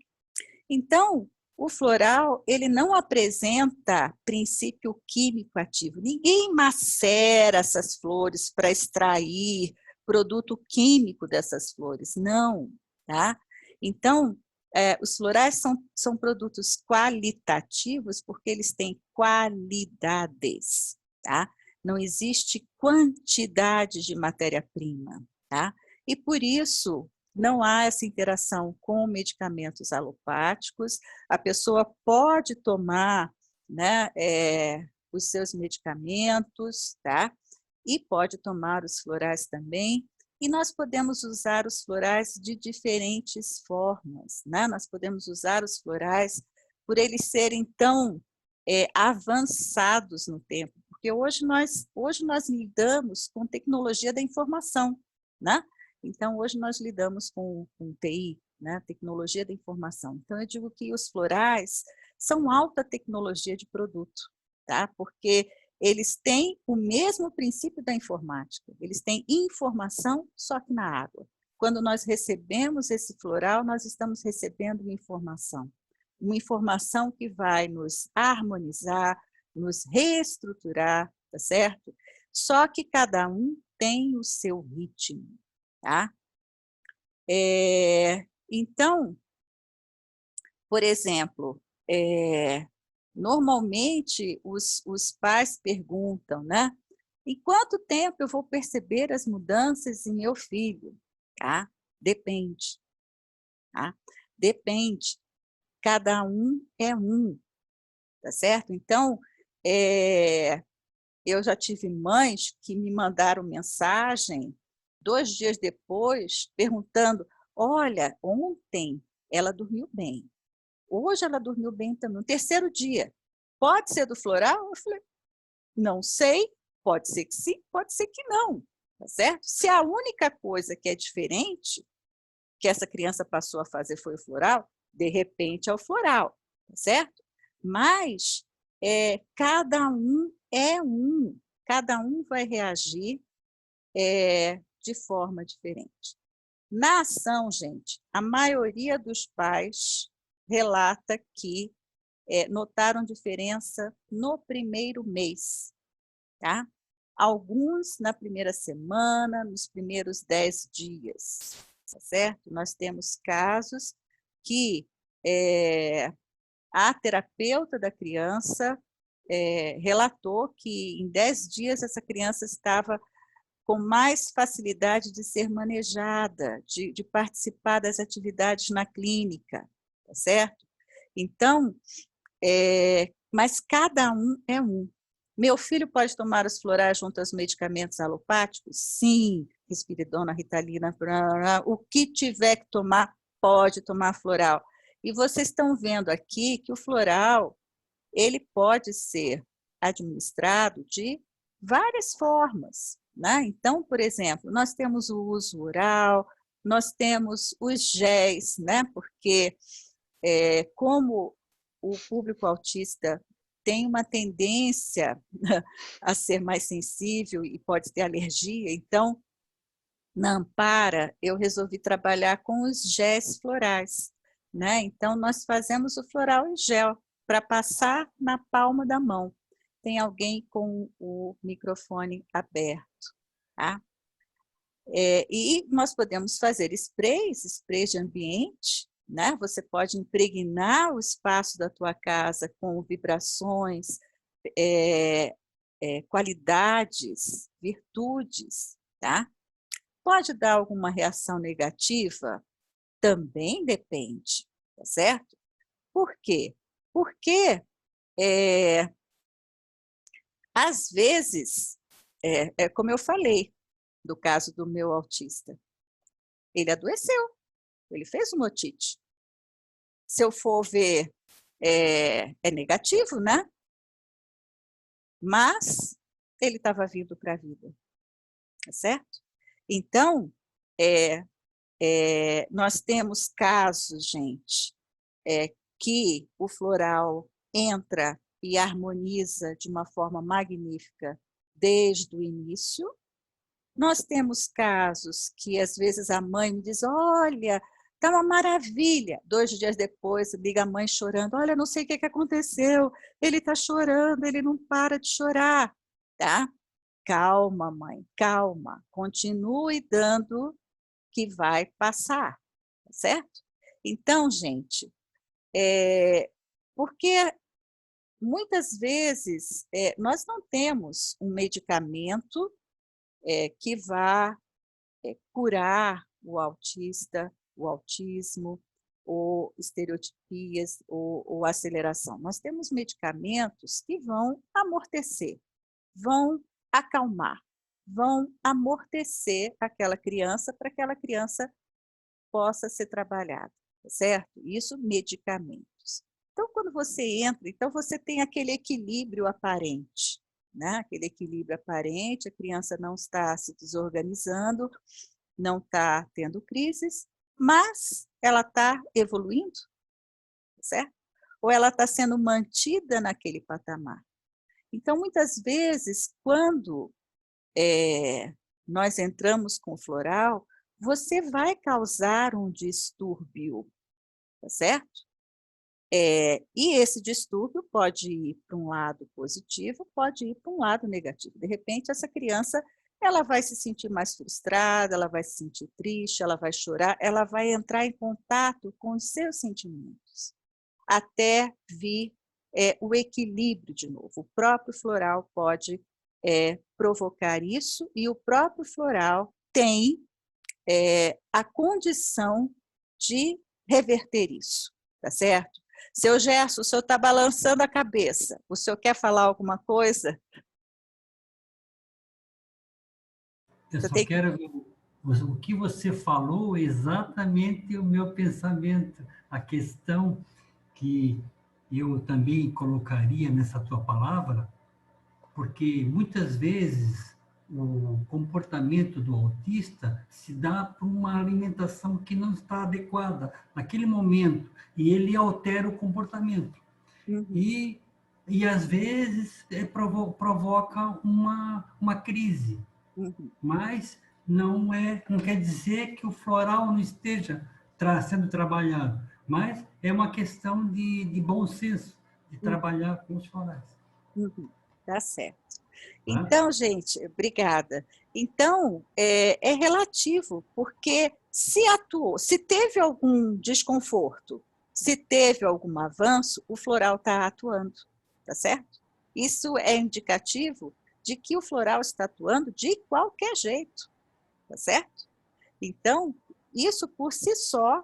Então, o floral, ele não apresenta princípio químico ativo. Ninguém macera essas flores para extrair produto químico dessas flores, não, tá? Então, os florais são produtos qualitativos porque eles têm qualidades, tá? Não existe quantidade de matéria-prima, tá? E por isso não há essa interação com medicamentos alopáticos. A pessoa pode tomar, né, os seus medicamentos, tá? E pode tomar os florais também. E nós podemos usar os florais de diferentes formas, né? Nós podemos usar os florais por eles serem tão avançados no tempo, porque hoje nós lidamos com tecnologia da informação, né? Então, hoje nós lidamos com TI, né? Tecnologia da informação. Então, eu digo que os florais são alta tecnologia de produto, tá? Porque eles têm o mesmo princípio da informática, eles têm informação, só que na água. Quando nós recebemos esse floral, nós estamos recebendo uma informação que vai nos harmonizar, nos reestruturar, tá certo? Só que cada um tem o seu ritmo, tá? Então, por exemplo, normalmente os pais perguntam, né? Em quanto tempo eu vou perceber as mudanças em meu filho? Tá? Depende, tá? Depende. Cada um é um, tá certo? Então, eu já tive mães que me mandaram mensagem 2 dias depois, perguntando, olha, ontem ela dormiu bem, hoje ela dormiu bem também, no 3º dia, pode ser do floral? Eu falei, não sei, pode ser que sim, pode ser que não, tá certo? Se a única coisa que é diferente, que essa criança passou a fazer foi o floral, de repente é o floral, tá certo? Mas cada um cada um vai reagir de forma diferente. Na ação, gente, a maioria dos pais relata que notaram diferença no primeiro mês, tá? Alguns na primeira semana, nos primeiros 10 dias, tá certo? Nós temos casos que a terapeuta da criança relatou que em 10 dias essa criança estava com mais facilidade de ser manejada, de participar das atividades na clínica, tá certo? Então, mas cada um é um. Meu filho pode tomar os florais junto aos medicamentos alopáticos? Sim, risperidona, ritalina, o que tiver que tomar, pode tomar floral. E vocês estão vendo aqui que o floral, ele pode ser administrado de várias formas, né? Então, por exemplo, nós temos o uso oral, nós temos os géis, né? Porque como o público autista tem uma tendência a ser mais sensível e pode ter alergia, então, na Ampara, eu resolvi trabalhar com os géis florais, né? Então, nós fazemos o floral em gel para passar na palma da mão. Tem alguém com o microfone aberto, tá? E nós podemos fazer sprays de ambiente, né? Você pode impregnar o espaço da tua casa com vibrações, qualidades, virtudes, tá? Pode dar alguma reação negativa? Também depende, tá certo? Por quê? Porque, às vezes, como eu falei, do caso do meu autista, ele adoeceu, ele fez uma otite. Se eu for ver, é negativo, né? Mas ele estava vindo para a vida, tá certo? Então, nós temos casos, gente, que o floral entra e harmoniza de uma forma magnífica desde o início. Nós temos casos que, às vezes, a mãe me diz, olha, Tá uma maravilha. 2 dias depois, liga a mãe chorando. Olha, não sei o que que aconteceu. Ele está chorando, ele não para de chorar. Tá? Calma, mãe, calma. Continue dando que vai passar, tá certo? Então, gente, porque muitas vezes nós não temos um medicamento que vá curar o autista, o autismo, ou estereotipias, ou aceleração. Nós temos medicamentos que vão amortecer, vão acalmar, vão amortecer aquela criança para que aquela criança possa ser trabalhada, tá certo? Isso, medicamentos. Então, quando você entra, então você tem aquele equilíbrio aparente, né? Aquele equilíbrio aparente, a criança não está se desorganizando, não está tendo crises, mas ela está evoluindo, certo? Ou ela está sendo mantida naquele patamar. Então, muitas vezes, quando nós entramos com floral, você vai causar um distúrbio, tá certo? E esse distúrbio pode ir para um lado positivo, pode ir para um lado negativo. De repente, essa criança ela vai se sentir mais frustrada, ela vai se sentir triste, ela vai chorar, ela vai entrar em contato com os seus sentimentos, até vir o equilíbrio de novo. O próprio floral pode provocar isso, e o próprio floral tem a condição de reverter isso, tá certo? Seu Gerson, o senhor está balançando a cabeça. O senhor quer falar alguma coisa? Eu só quero o que você falou, exatamente o meu pensamento, a questão que eu também colocaria nessa tua palavra, porque muitas vezes o comportamento do autista se dá por uma alimentação que não está adequada naquele momento, e ele altera o comportamento. Uhum. E às vezes provoca uma crise. Uhum. Mas não quer dizer que o floral não esteja sendo trabalhado, mas é uma questão de bom senso, de trabalhar com os florais. Uhum. Tá certo. Tá? Então, gente, obrigada. Então, é relativo, porque se atuou, se teve algum desconforto, se teve algum avanço, o floral está atuando, tá certo? Isso é indicativo de que o floral está atuando de qualquer jeito, tá certo? Então, isso por si só,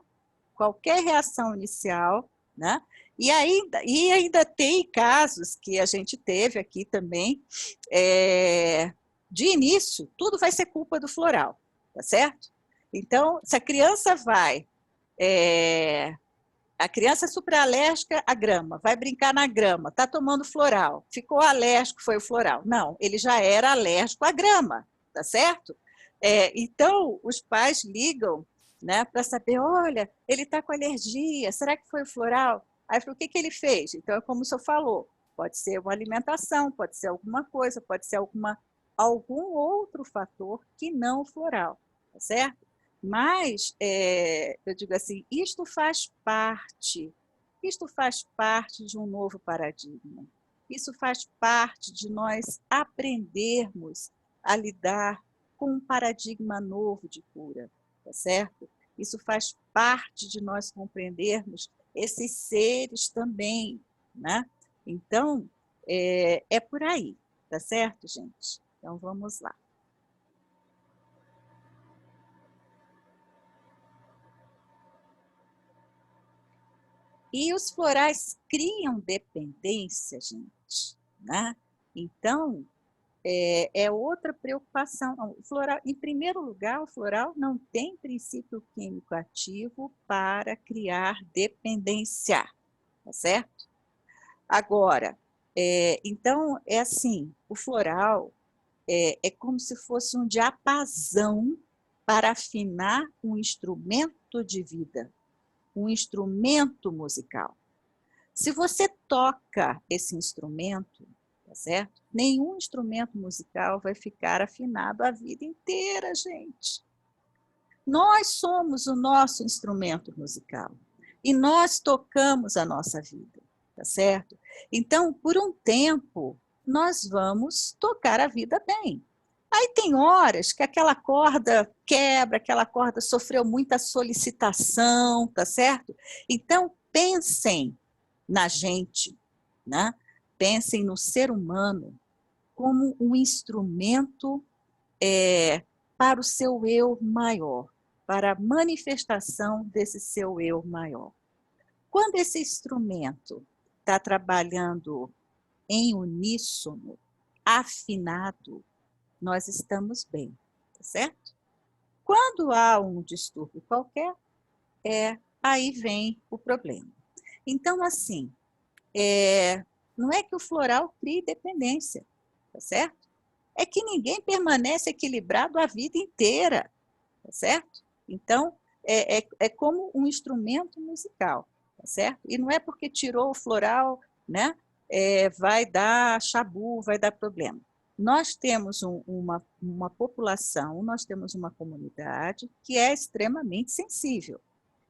qualquer reação inicial, né? E ainda tem casos que a gente teve aqui também, de início, tudo vai ser culpa do floral, tá certo? Então, se a criança a criança é super alérgica à grama, vai brincar na grama, está tomando floral, ficou alérgico, foi o floral. Não, ele já era alérgico à grama, tá certo? Então, os pais ligam, né, para saber, olha, ele está com alergia, será que foi o floral? Aí, o que ele fez? Então, é como o senhor falou, pode ser uma alimentação, pode ser alguma coisa, pode ser algum outro fator que não o floral, tá certo? Mas, eu digo assim, isto faz parte de um novo paradigma. Isso faz parte de nós aprendermos a lidar com um paradigma novo de cura, tá certo? Isso faz parte de nós compreendermos esses seres também, né? Então, é por aí, tá certo, gente? Então, vamos lá. E os florais criam dependência, gente, né? Então, é outra preocupação. O floral, em primeiro lugar, o floral não tem princípio químico ativo para criar dependência, tá certo? Agora, então, é assim, o floral é como se fosse um diapasão para afinar um instrumento de vida, um instrumento musical. Se você toca esse instrumento, tá certo? Nenhum instrumento musical vai ficar afinado a vida inteira, gente. Nós somos o nosso instrumento musical e nós tocamos a nossa vida, tá certo? Então, por um tempo, nós vamos tocar a vida bem. Aí tem horas que aquela corda quebra, aquela corda sofreu muita solicitação, tá certo? Então, pensem na gente, né? Pensem no ser humano como um instrumento para o seu eu maior, para a manifestação desse seu eu maior. Quando esse instrumento está trabalhando em uníssono, afinado, nós estamos bem, tá certo? Quando há um distúrbio qualquer, aí vem o problema. Então, assim, não é que o floral crie dependência, tá certo? É que ninguém permanece equilibrado a vida inteira, tá certo? Então, é como um instrumento musical, tá certo? E não é porque tirou o floral, né, vai dar chabu, vai dar problema. Nós temos uma população, nós temos uma comunidade que é extremamente sensível.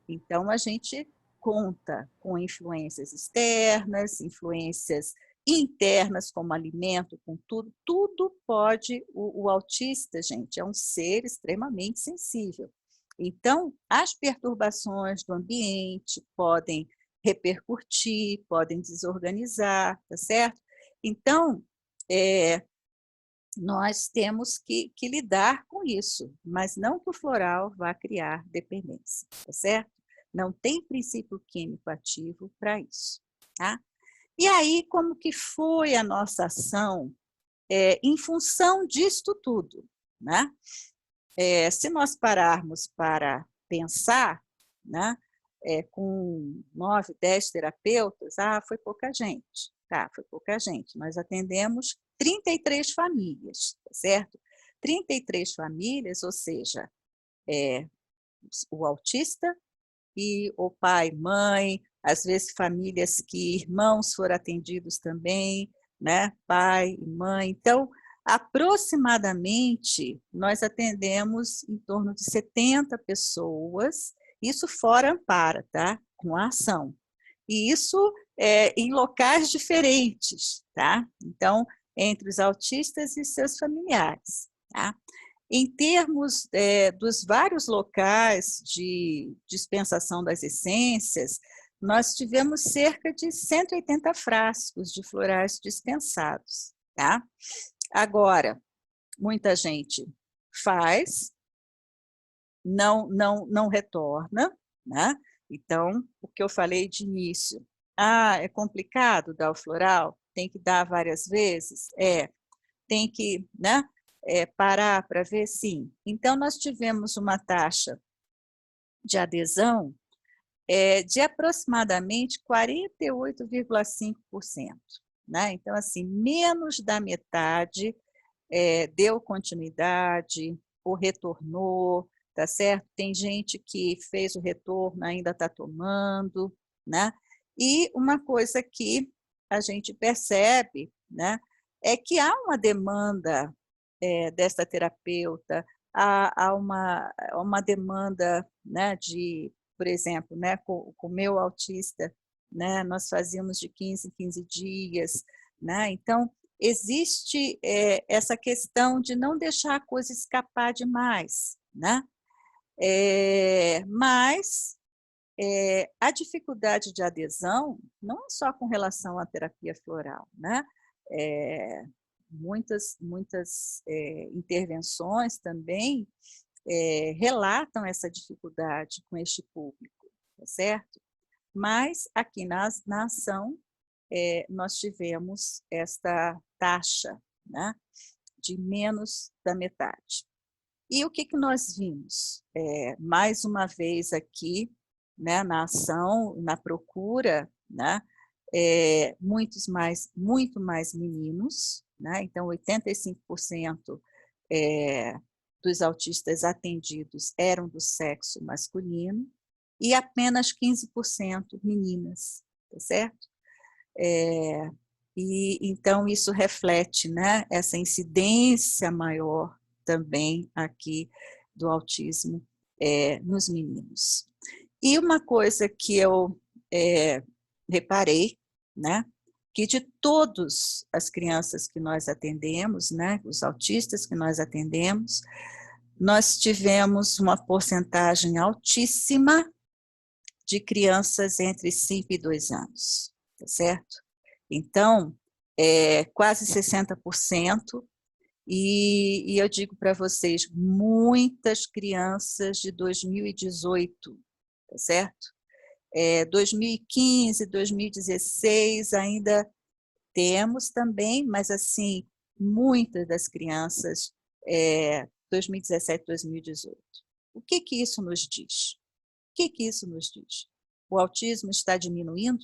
Então, a gente conta com influências externas, influências internas, como alimento, com tudo. Tudo pode... O autista, gente, é um ser extremamente sensível. Então, as perturbações do ambiente podem repercutir, podem desorganizar, tá certo? Então, nós temos que lidar com isso, mas não que o floral vá criar dependência, tá certo? Não tem princípio químico ativo para isso, tá? E aí, como que foi a nossa ação em função disto tudo, né? Se nós pararmos para pensar, né, com 9, 10 terapeutas, foi pouca gente. Tá, foi pouca gente. Nós atendemos 33 famílias, tá certo? 33 famílias, ou seja, o autista e o pai, mãe, às vezes famílias que irmãos foram atendidos também, né? Pai e mãe. Então, aproximadamente, nós atendemos em torno de 70 pessoas, isso fora Ampara, tá? Com a ação. E isso em locais diferentes, tá? Então, entre os autistas e seus familiares, tá? Em termos dos vários locais de dispensação das essências, nós tivemos cerca de 180 frascos de florais dispensados, tá? Agora, muita gente faz, não retorna, né? Então, o que eu falei de início, é complicado dar o floral? Tem que dar várias vezes? Tem que, né? Parar para ver, sim. Então, nós tivemos uma taxa de adesão de aproximadamente 48,5%. Né? Então, assim, menos da metade deu continuidade ou retornou, tá certo? Tem gente que fez o retorno, ainda está tomando, né? E uma coisa que a gente percebe, né, é que há uma demanda desta terapeuta, há uma demanda, né, de, por exemplo, né, com o meu autista, né, nós fazíamos de 15 em 15 dias, né, então existe essa questão de não deixar a coisa escapar demais, né, mas a dificuldade de adesão não é só com relação à terapia floral, né, muitas intervenções também relatam essa dificuldade com este público, tá certo? Mas aqui na ação nós tivemos esta taxa, né, de menos da metade. E o que nós vimos? Mais uma vez aqui, né, na ação, na procura, né, muito mais meninos, né? Então 85% dos autistas atendidos eram do sexo masculino e apenas 15% meninas, tá certo? E então isso reflete, né, essa incidência maior também aqui do autismo nos meninos. E uma coisa que eu reparei, né, que de todas as crianças que nós atendemos, né, os autistas que nós atendemos, nós tivemos uma porcentagem altíssima de crianças entre 5 e 2 anos, tá certo? Então, quase 60%, e eu digo para vocês, muitas crianças de 2018, tá certo? 2015, 2016 ainda temos também, mas assim, muitas das crianças 2017, 2018. O que isso nos diz? O que isso nos diz? O autismo está diminuindo?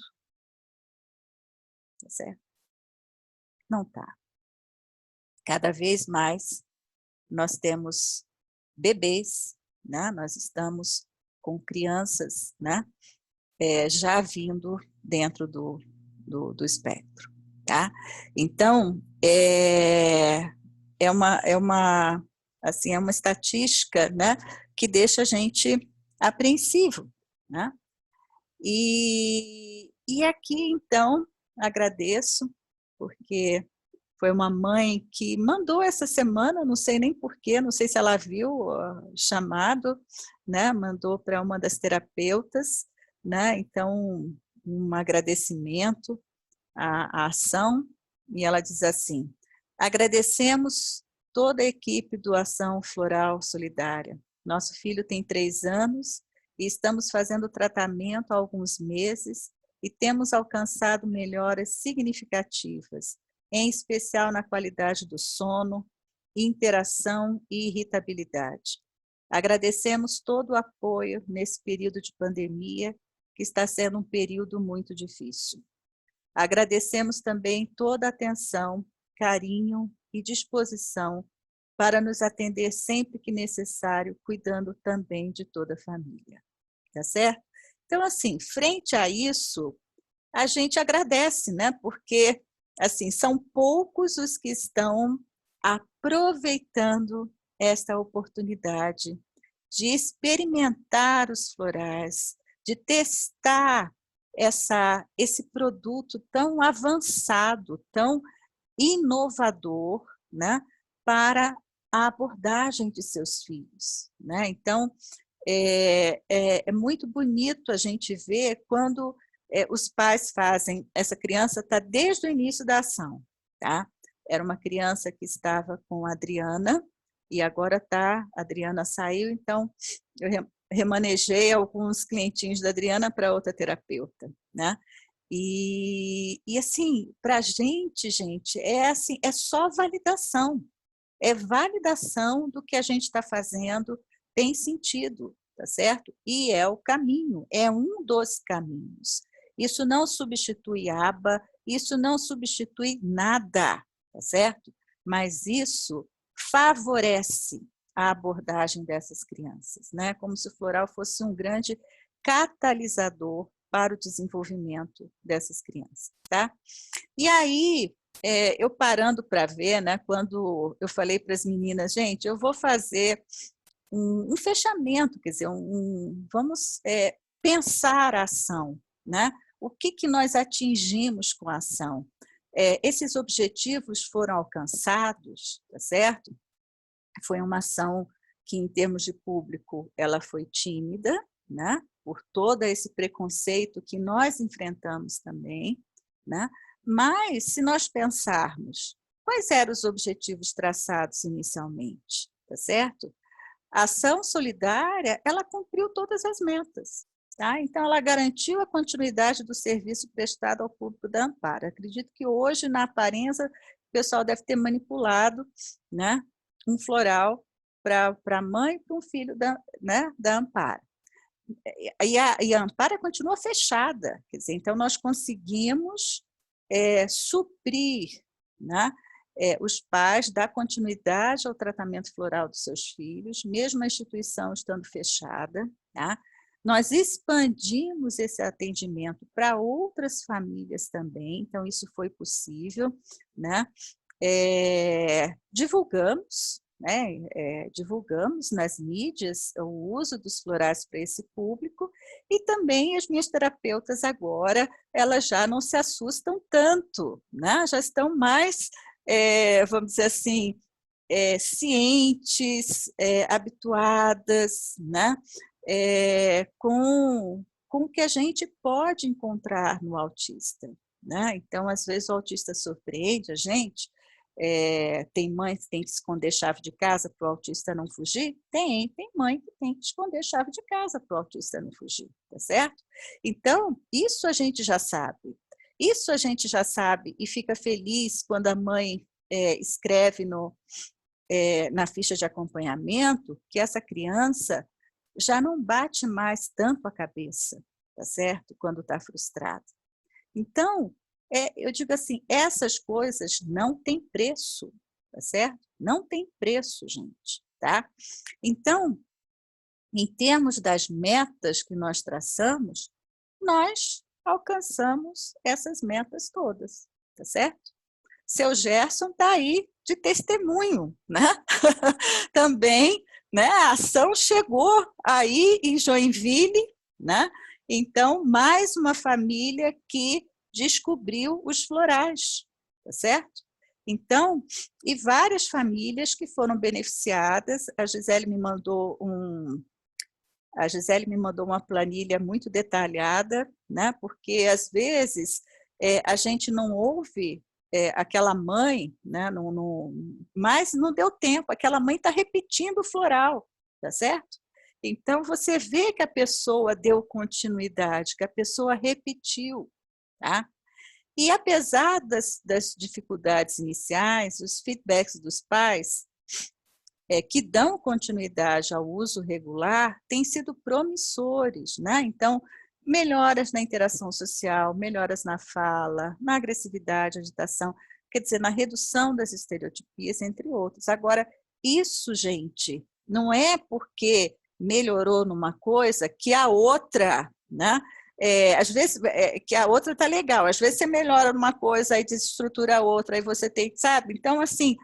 Tá certo? Não está. Cada vez mais nós temos bebês, né? Nós estamos com crianças, né? Já vindo dentro do espectro, tá? Então, assim, é uma estatística, né, que deixa a gente apreensivo, né? E aqui, então, agradeço, porque foi uma mãe que mandou essa semana, não sei nem porquê, não sei se ela viu o chamado, né, mandou para uma das terapeutas, né, então, um agradecimento à ação, e ela diz assim: agradecemos toda a equipe do Ação Floral Solidária. Nosso filho tem 3 anos e estamos fazendo tratamento há alguns meses e temos alcançado melhoras significativas, em especial na qualidade do sono, interação e irritabilidade. Agradecemos todo o apoio nesse período de pandemia, que está sendo um período muito difícil. Agradecemos também toda a atenção, carinho e disposição para nos atender sempre que necessário, cuidando também de toda a família. Tá certo? Então, assim, frente a isso, a gente agradece, né? Porque, assim, são poucos os que estão aproveitando esta oportunidade de experimentar os florais, de testar esse produto tão avançado, tão inovador, né, para a abordagem de seus filhos, né? Então, é muito bonito a gente ver quando os pais fazem, essa criança está desde o início da ação, tá? Era uma criança que estava com a Adriana, e agora a Adriana saiu, então eu remanejei alguns clientinhos da Adriana para outra terapeuta, né? E assim, para a gente, assim, é só validação, é validação do que a gente está fazendo, tem sentido, tá certo? E é o caminho, é um dos caminhos. Isso não substitui aba, isso não substitui nada, tá certo? Mas isso favorece a abordagem dessas crianças, né? Como se o floral fosse um grande catalisador para o desenvolvimento dessas crianças, tá? E aí, eu parando para ver, né, quando eu falei para as meninas, gente, eu vou fazer um fechamento, quer dizer, vamos pensar a ação, né? O que nós atingimos com a ação? Esses objetivos foram alcançados, tá certo? Foi uma ação que, em termos de público, ela foi tímida, né? Por todo esse preconceito que nós enfrentamos também, né? Mas, se nós pensarmos, quais eram os objetivos traçados inicialmente, tá certo? A ação solidária, ela cumpriu todas as metas, tá? Então, ela garantiu a continuidade do serviço prestado ao público da Amparo. Acredito que hoje, na aparência, o pessoal deve ter manipulado, né, um floral para a mãe e para um filho da Amparo. E a Amparo continua fechada, quer dizer, então nós conseguimos suprir, né, os pais, dar continuidade ao tratamento floral dos seus filhos, mesmo a instituição estando fechada, tá? Nós expandimos esse atendimento para outras famílias também, então isso foi possível, né? Divulgamos, né, divulgamos nas mídias o uso dos florais para esse público, e também as minhas terapeutas agora, elas já não se assustam tanto, né, já estão mais, vamos dizer assim, cientes, habituadas, né, com o que a gente pode encontrar no autista, né. Então, às vezes, o autista surpreende a gente. Tem mãe que tem que esconder chave de casa para o autista não fugir? Tem mãe que tem que esconder chave de casa para o autista não fugir, tá certo? Então, isso a gente já sabe. Isso a gente já sabe e fica feliz quando a mãe escreve na ficha de acompanhamento que essa criança já não bate mais tanto a cabeça, tá certo? Quando está frustrada. Então, eu digo assim, essas coisas não têm preço, tá certo? Não tem preço, gente, tá? Então, em termos das metas que nós traçamos, nós alcançamos essas metas todas, tá certo? Seu Gerson está aí de testemunho, né? Também, né, a ação chegou aí em Joinville, né? Então, mais uma família que descobriu os florais, tá certo? Então, e várias famílias que foram beneficiadas. A Gisele me mandou uma planilha muito detalhada, né? Porque às vezes a gente não ouve aquela mãe, né? Mas não deu tempo, aquela mãe está repetindo o floral, tá certo? Então, você vê que a pessoa deu continuidade, que a pessoa repetiu, tá? E apesar das dificuldades iniciais, os feedbacks dos pais, que dão continuidade ao uso regular, têm sido promissores, né? Então, melhoras na interação social, melhoras na fala, na agressividade, agitação, quer dizer, na redução das estereotipias, entre outros. Agora, isso, gente, não é porque melhorou numa coisa que a outra, né? Às vezes, que a outra está legal, às vezes você melhora numa coisa, aí desestrutura a outra, aí você tem, sabe? Então, assim,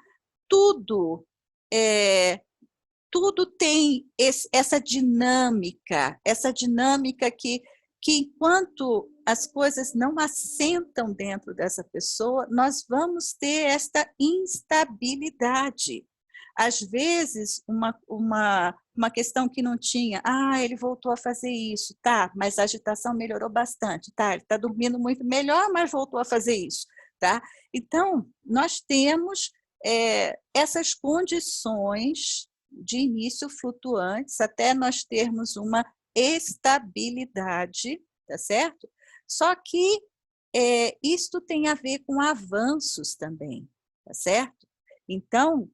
tudo tudo tem essa dinâmica que enquanto as coisas não assentam dentro dessa pessoa, nós vamos ter esta instabilidade. Às vezes, uma questão que não tinha, ele voltou a fazer isso, tá, mas a agitação melhorou bastante, tá, ele está dormindo muito melhor, mas voltou a fazer isso, tá? Então, nós temos essas condições de início flutuantes até nós termos uma estabilidade, tá certo? Só que isto tem a ver com avanços também, tá certo? Então,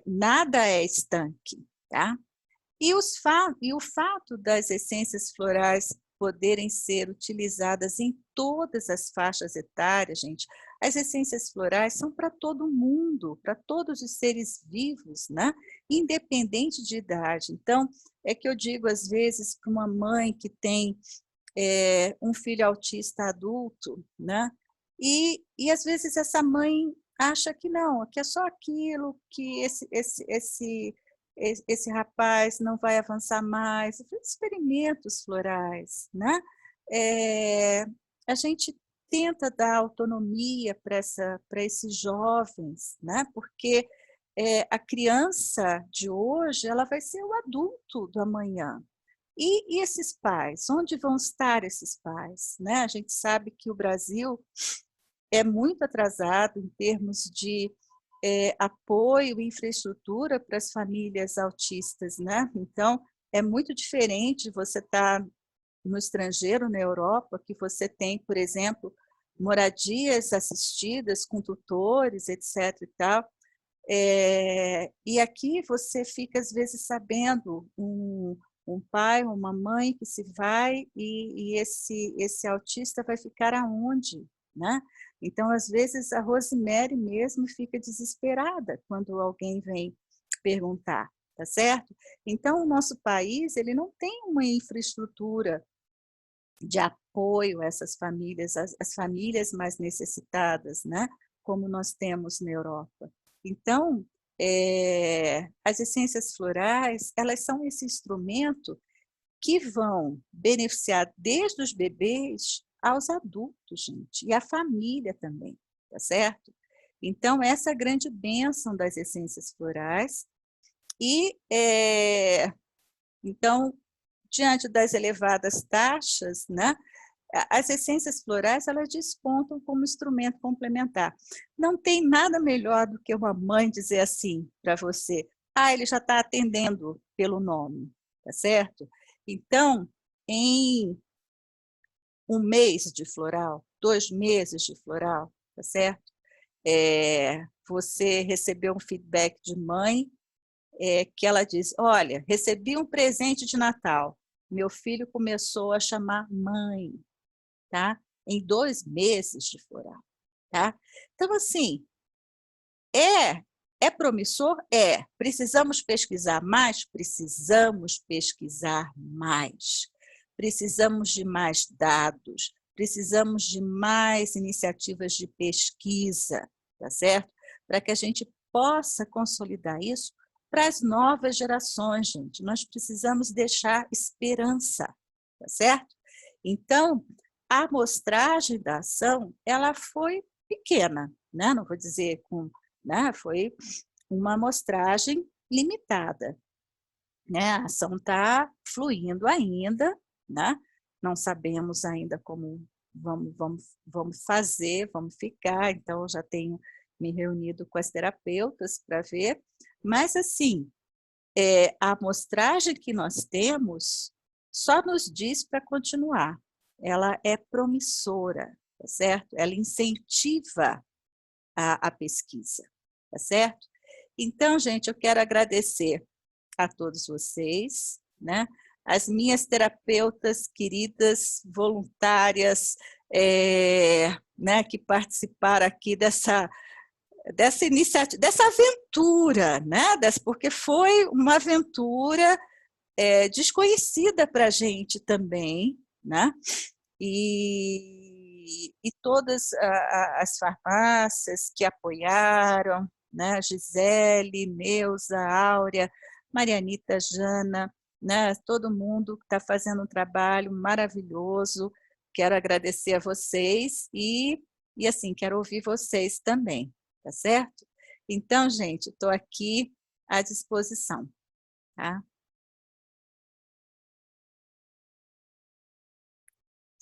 nada é estanque, tá? E o fato das essências florais poderem ser utilizadas em todas as faixas etárias, gente, as essências florais são para todo mundo, para todos os seres vivos, né? Independente de idade. Então, é que eu digo às vezes para uma mãe que tem um filho autista adulto, né? E às vezes essa mãe acha que não, que é só aquilo, que esse rapaz não vai avançar mais. Experimentos florais, né? A gente tenta dar autonomia para esses jovens, né? Porque a criança de hoje ela vai ser o adulto do amanhã. E esses pais? Onde vão estar esses pais? Né? A gente sabe que o Brasil é muito atrasado em termos de apoio e infraestrutura para as famílias autistas, né? Então, é muito diferente você estar no estrangeiro, na Europa, que você tem, por exemplo, moradias assistidas com tutores, etc. e tal. E aqui você fica, às vezes, sabendo um pai, uma mãe que se vai e esse autista vai ficar aonde, né? Então, às vezes, a Rosemary mesmo fica desesperada quando alguém vem perguntar, tá certo? Então, o nosso país, ele não tem uma infraestrutura de apoio a essas famílias, as famílias mais necessitadas, né? Como nós temos na Europa. Então, as essências florais, elas são esse instrumento que vão beneficiar desde os bebês aos adultos, gente, e a família também, tá certo? Então, essa é a grande bênção das essências florais. E, então, diante das elevadas taxas, né, as essências florais, elas despontam como instrumento complementar. Não tem nada melhor do que uma mãe dizer assim para você: ah, ele já está atendendo pelo nome, tá certo? Então, em 1 mês de floral, 2 meses de floral, tá certo? Você recebeu um feedback de mãe, que ela diz: olha, recebi um presente de Natal, meu filho começou a chamar mãe, tá? Em 2 meses de floral, tá? Então, assim, é promissor? É. Precisamos pesquisar mais? Precisamos pesquisar mais. Precisamos de mais dados, precisamos de mais iniciativas de pesquisa, tá certo? Para que a gente possa consolidar isso para as novas gerações, gente. Nós precisamos deixar esperança, tá certo? Então, a amostragem da ação, ela foi pequena, né? Não vou dizer com, né? Foi uma amostragem limitada, né? A ação está fluindo ainda, né? Não sabemos ainda como vamos fazer, vamos ficar, então já tenho me reunido com as terapeutas para ver, mas assim, a amostragem que nós temos só nos diz para continuar, ela é promissora, tá certo? Ela incentiva a pesquisa, tá certo? Então, gente, eu quero agradecer a todos vocês, né? As minhas terapeutas queridas, voluntárias, né, que participaram aqui dessa iniciativa, dessa aventura, né? Porque foi uma aventura desconhecida para a gente também, né? E todas as farmácias que apoiaram, né? Gisele, Neuza, Áurea, Marianita, Jana, né? Todo mundo que está fazendo um trabalho maravilhoso. Quero agradecer a vocês e assim, quero ouvir vocês também, tá certo? Então, gente, estou aqui à disposição, tá?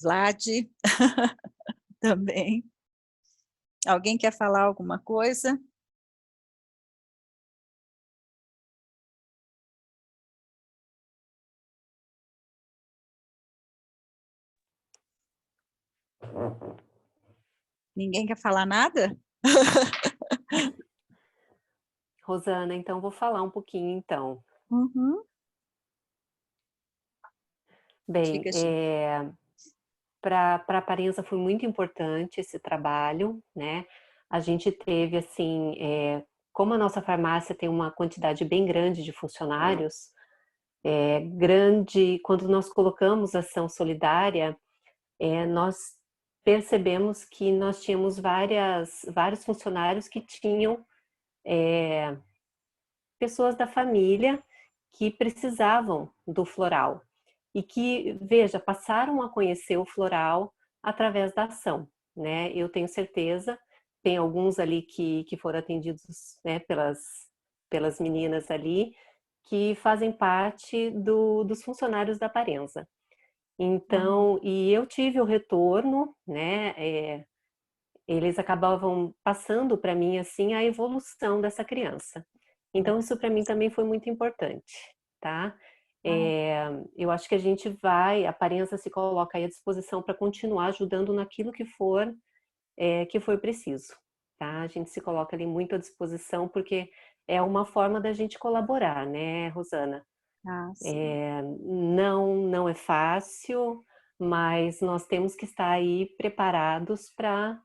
Vlad, também. Alguém quer falar alguma coisa? Ninguém quer falar nada? Rosana, então vou falar um pouquinho então. Uhum. Bem, Diga. para a Parenza foi muito importante esse trabalho, né? A gente teve, assim, como a nossa farmácia tem uma quantidade bem grande de funcionários, quando nós colocamos ação solidária, nós percebemos que nós tínhamos vários funcionários que tinham pessoas da família que precisavam do floral e que, veja, passaram a conhecer o floral através da ação, né? Eu tenho certeza, tem alguns ali que foram atendidos, né, pelas meninas ali, que fazem parte dos funcionários da Parenza. Então, e eu tive o retorno, né? Eles acabavam passando para mim assim a evolução dessa criança. Então isso para mim também foi muito importante, tá? Eu acho que a Parenza se coloca aí à disposição para continuar ajudando naquilo que for preciso, tá? A gente se coloca ali muito à disposição porque é uma forma da gente colaborar, né, Rosana? Não é fácil, mas nós temos que estar aí preparados para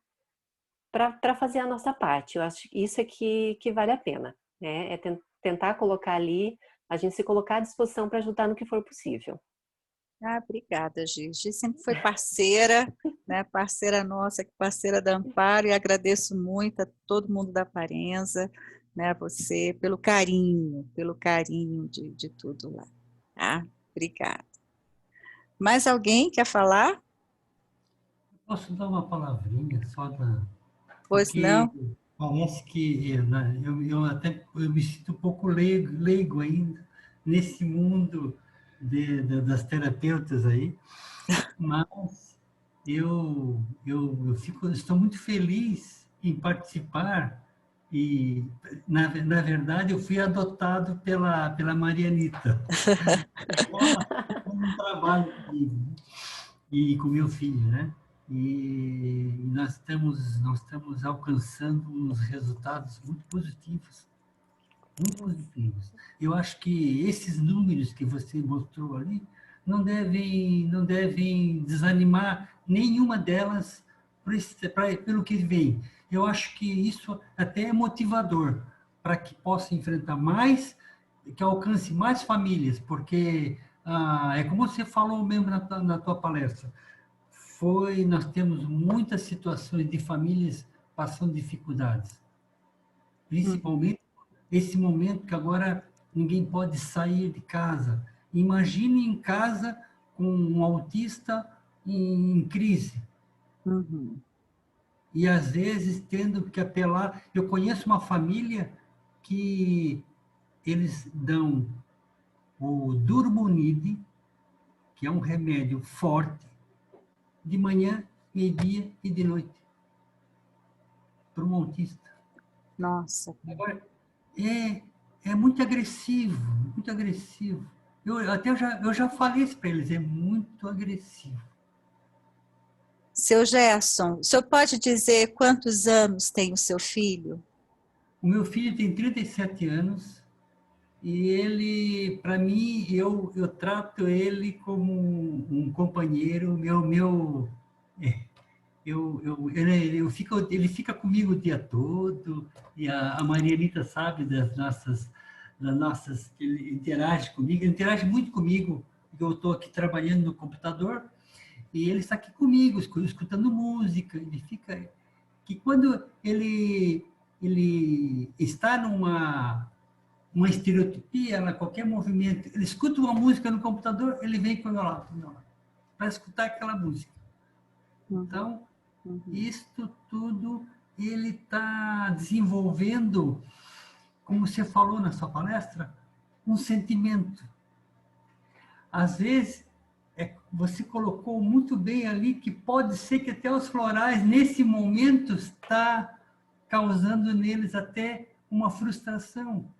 fazer a nossa parte. Eu acho que isso é que vale a pena, né? É tentar colocar ali, a gente se colocar à disposição para ajudar no que for possível. Obrigada, Gigi. Sempre foi parceira, né? Parceira nossa, parceira da Amparo, e agradeço muito a todo mundo da Parenza, né, você pelo carinho de tudo lá. Tá? Obrigada. Mais alguém quer falar? Posso dar uma palavrinha só da... Pois Porque não? parece que né, eu me sinto um pouco leigo ainda nesse mundo das terapeutas aí, mas estou muito feliz em participar e, na verdade, eu fui adotado pela Marianita. Ela faz um trabalho comigo, né? E com meu filho, né? E nós estamos alcançando uns resultados muito positivos, muito positivos. Eu acho que esses números que você mostrou ali não devem desanimar nenhuma delas pelo que vem. Eu acho que isso até é motivador para que possa enfrentar mais, que alcance mais famílias, porque é como você falou mesmo na tua palestra, nós temos muitas situações de famílias passando dificuldades, principalmente esse momento que agora ninguém pode sair de casa. Imagine em casa com um autista em crise. Uhum. E às vezes tendo que apelar. Eu conheço uma família que eles dão o Durmonide, que é um remédio forte, de manhã, meio-dia e de noite, para um autista. Nossa. Agora, é muito agressivo, muito agressivo. Eu já falei isso para eles, é muito agressivo. Seu Gerson, o senhor pode dizer quantos anos tem o seu filho? O meu filho tem 37 anos e ele, para mim, eu trato ele como um companheiro, ele fica comigo o dia todo, e a Marianita sabe das nossas, ele interage comigo, ele interage muito comigo, porque eu estou aqui trabalhando no computador, e ele está aqui comigo, escutando música, ele fica... Que quando ele está uma estereotipia, qualquer movimento, ele escuta uma música no computador, ele vem para o meu lado, para escutar aquela música. Então, isto tudo ele está desenvolvendo, como você falou na sua palestra, um sentimento. Às vezes, você colocou muito bem ali que pode ser que até os florais, nesse momento, está causando neles até uma frustração.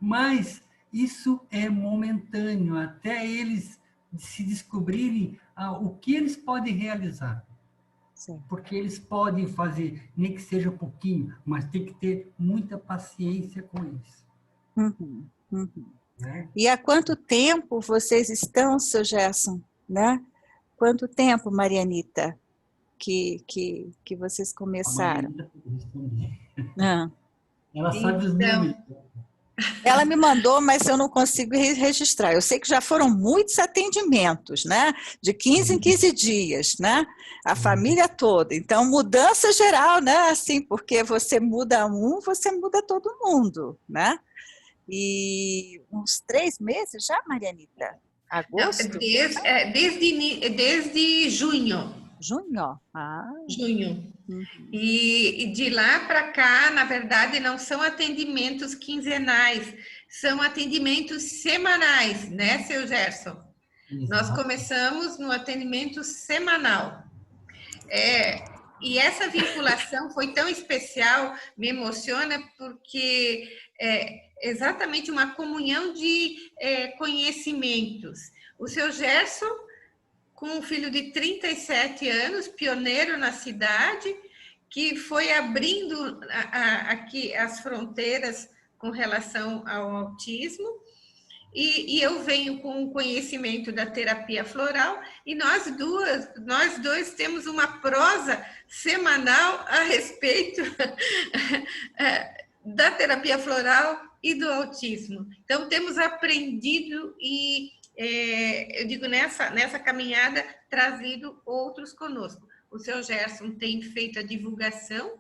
Mas isso é momentâneo, até eles se descobrirem o que eles podem realizar. Sim. Porque eles podem fazer, nem que seja um pouquinho, mas tem que ter muita paciência com eles. Uhum, uhum. Né? E há quanto tempo vocês estão, seu Gerson? Né? Quanto tempo, Marianita, que vocês começaram? Ela sabe os números. Ela me mandou, mas eu não consigo registrar. Eu sei que já foram muitos atendimentos, né? De 15 em 15 dias, né? A família toda. Então, mudança geral, né? Assim, porque você muda você muda todo mundo, né? E uns 3 meses já, Marianita? Agosto? Não, desde junho. Junho? Junho. Uhum. E de lá para cá, na verdade, não são atendimentos quinzenais, são atendimentos semanais, né, seu Gerson? Exato. Nós começamos no atendimento semanal. E essa vinculação foi tão especial, me emociona, porque é exatamente uma comunhão de conhecimentos. O seu Gerson, com um filho de 37 anos, pioneiro na cidade, que foi abrindo aqui as fronteiras com relação ao autismo, e eu venho com o conhecimento da terapia floral, e nós dois temos uma prosa semanal a respeito da terapia floral e do autismo. Então, temos aprendido e, eu digo, nessa caminhada, trazido outros conosco. O seu Gerson tem feito a divulgação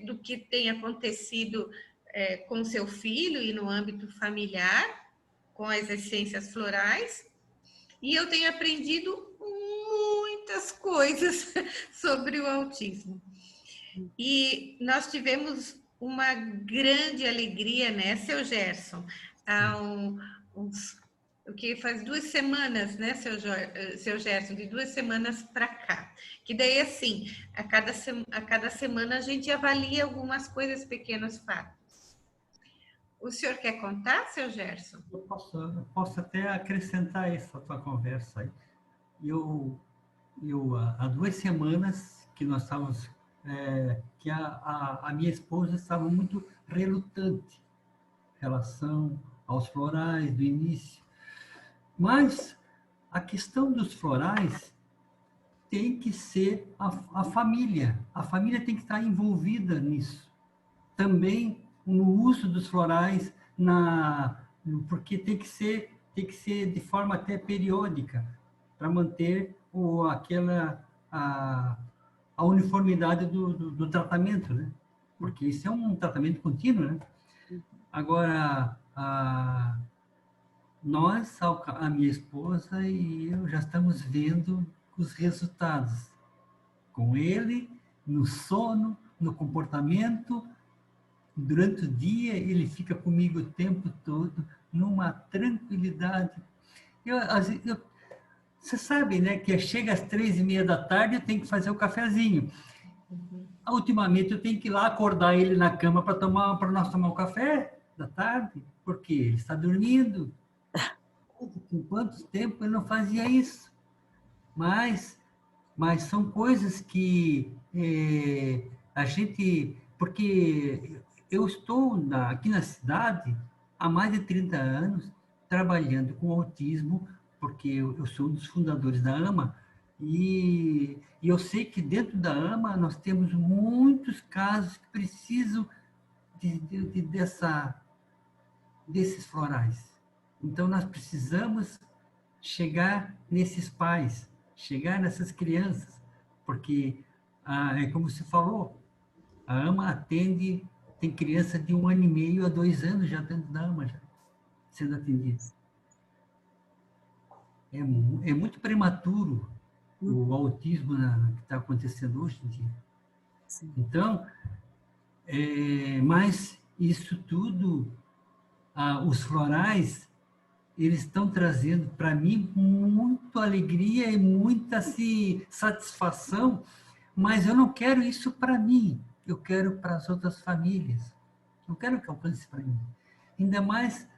do que tem acontecido com seu filho e no âmbito familiar, com as essências florais, e eu tenho aprendido muitas coisas sobre o autismo. E nós tivemos uma grande alegria, né, seu Gerson? O que faz 2 semanas, né, seu Gerson, de 2 semanas para cá. Que daí, assim, a cada semana a gente avalia algumas coisas, pequenos fatos. O senhor quer contar, seu Gerson? Eu posso até acrescentar essa tua conversa aí. Há 2 semanas que nós estávamos, que a minha esposa estava muito relutante em relação aos florais do início. Mas a questão dos florais tem que ser a família. A família tem que estar envolvida nisso. Também no uso dos florais, porque tem que ser de forma até periódica, para manter a uniformidade do tratamento, né? Porque isso é um tratamento contínuo, né? Agora, a minha esposa e eu já estamos vendo os resultados com ele, no sono, no comportamento. Durante o dia, ele fica comigo o tempo todo, numa tranquilidade. Você sabe, né, que chega às 3h30 da tarde, eu tenho que fazer o cafezinho. Ultimamente, eu tenho que ir lá acordar ele na cama para nós tomar o café da tarde, porque ele está dormindo. Com quanto tempo eu não fazia isso? Mas são coisas que a gente... Porque eu estou aqui na cidade há mais de 30 anos trabalhando com autismo, porque eu sou um dos fundadores da AMA, e eu sei que dentro da AMA nós temos muitos casos que precisam desses florais. Então, nós precisamos chegar nesses pais, chegar nessas crianças, porque, é como você falou, a AMA atende, tem criança de 1 ano e meio a 2 anos já dentro da AMA, já sendo atendida. É muito prematuro o autismo que está acontecendo hoje em dia. Sim. Então, mas isso tudo, os florais, eles estão trazendo para mim muita alegria e muita satisfação, mas eu não quero isso para mim, eu quero para as outras famílias. Eu quero que alcance para mim. Ainda mais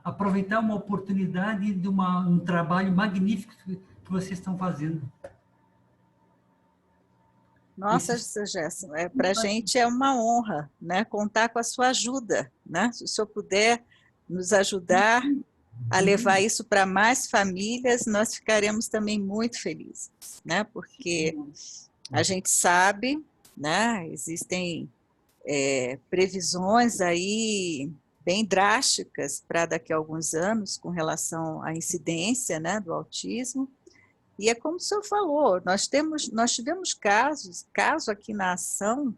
aproveitar uma oportunidade de um trabalho magnífico que vocês estão fazendo. Nossa, Gerson, para a gente é uma honra, né, contar com a sua ajuda, né? Se o senhor puder nos ajudar a levar isso para mais famílias, nós ficaremos também muito felizes, né? Porque a gente sabe, né, existem previsões aí bem drásticas para daqui a alguns anos com relação à incidência, né, do autismo. E é como o senhor falou, nós tivemos caso aqui na ação,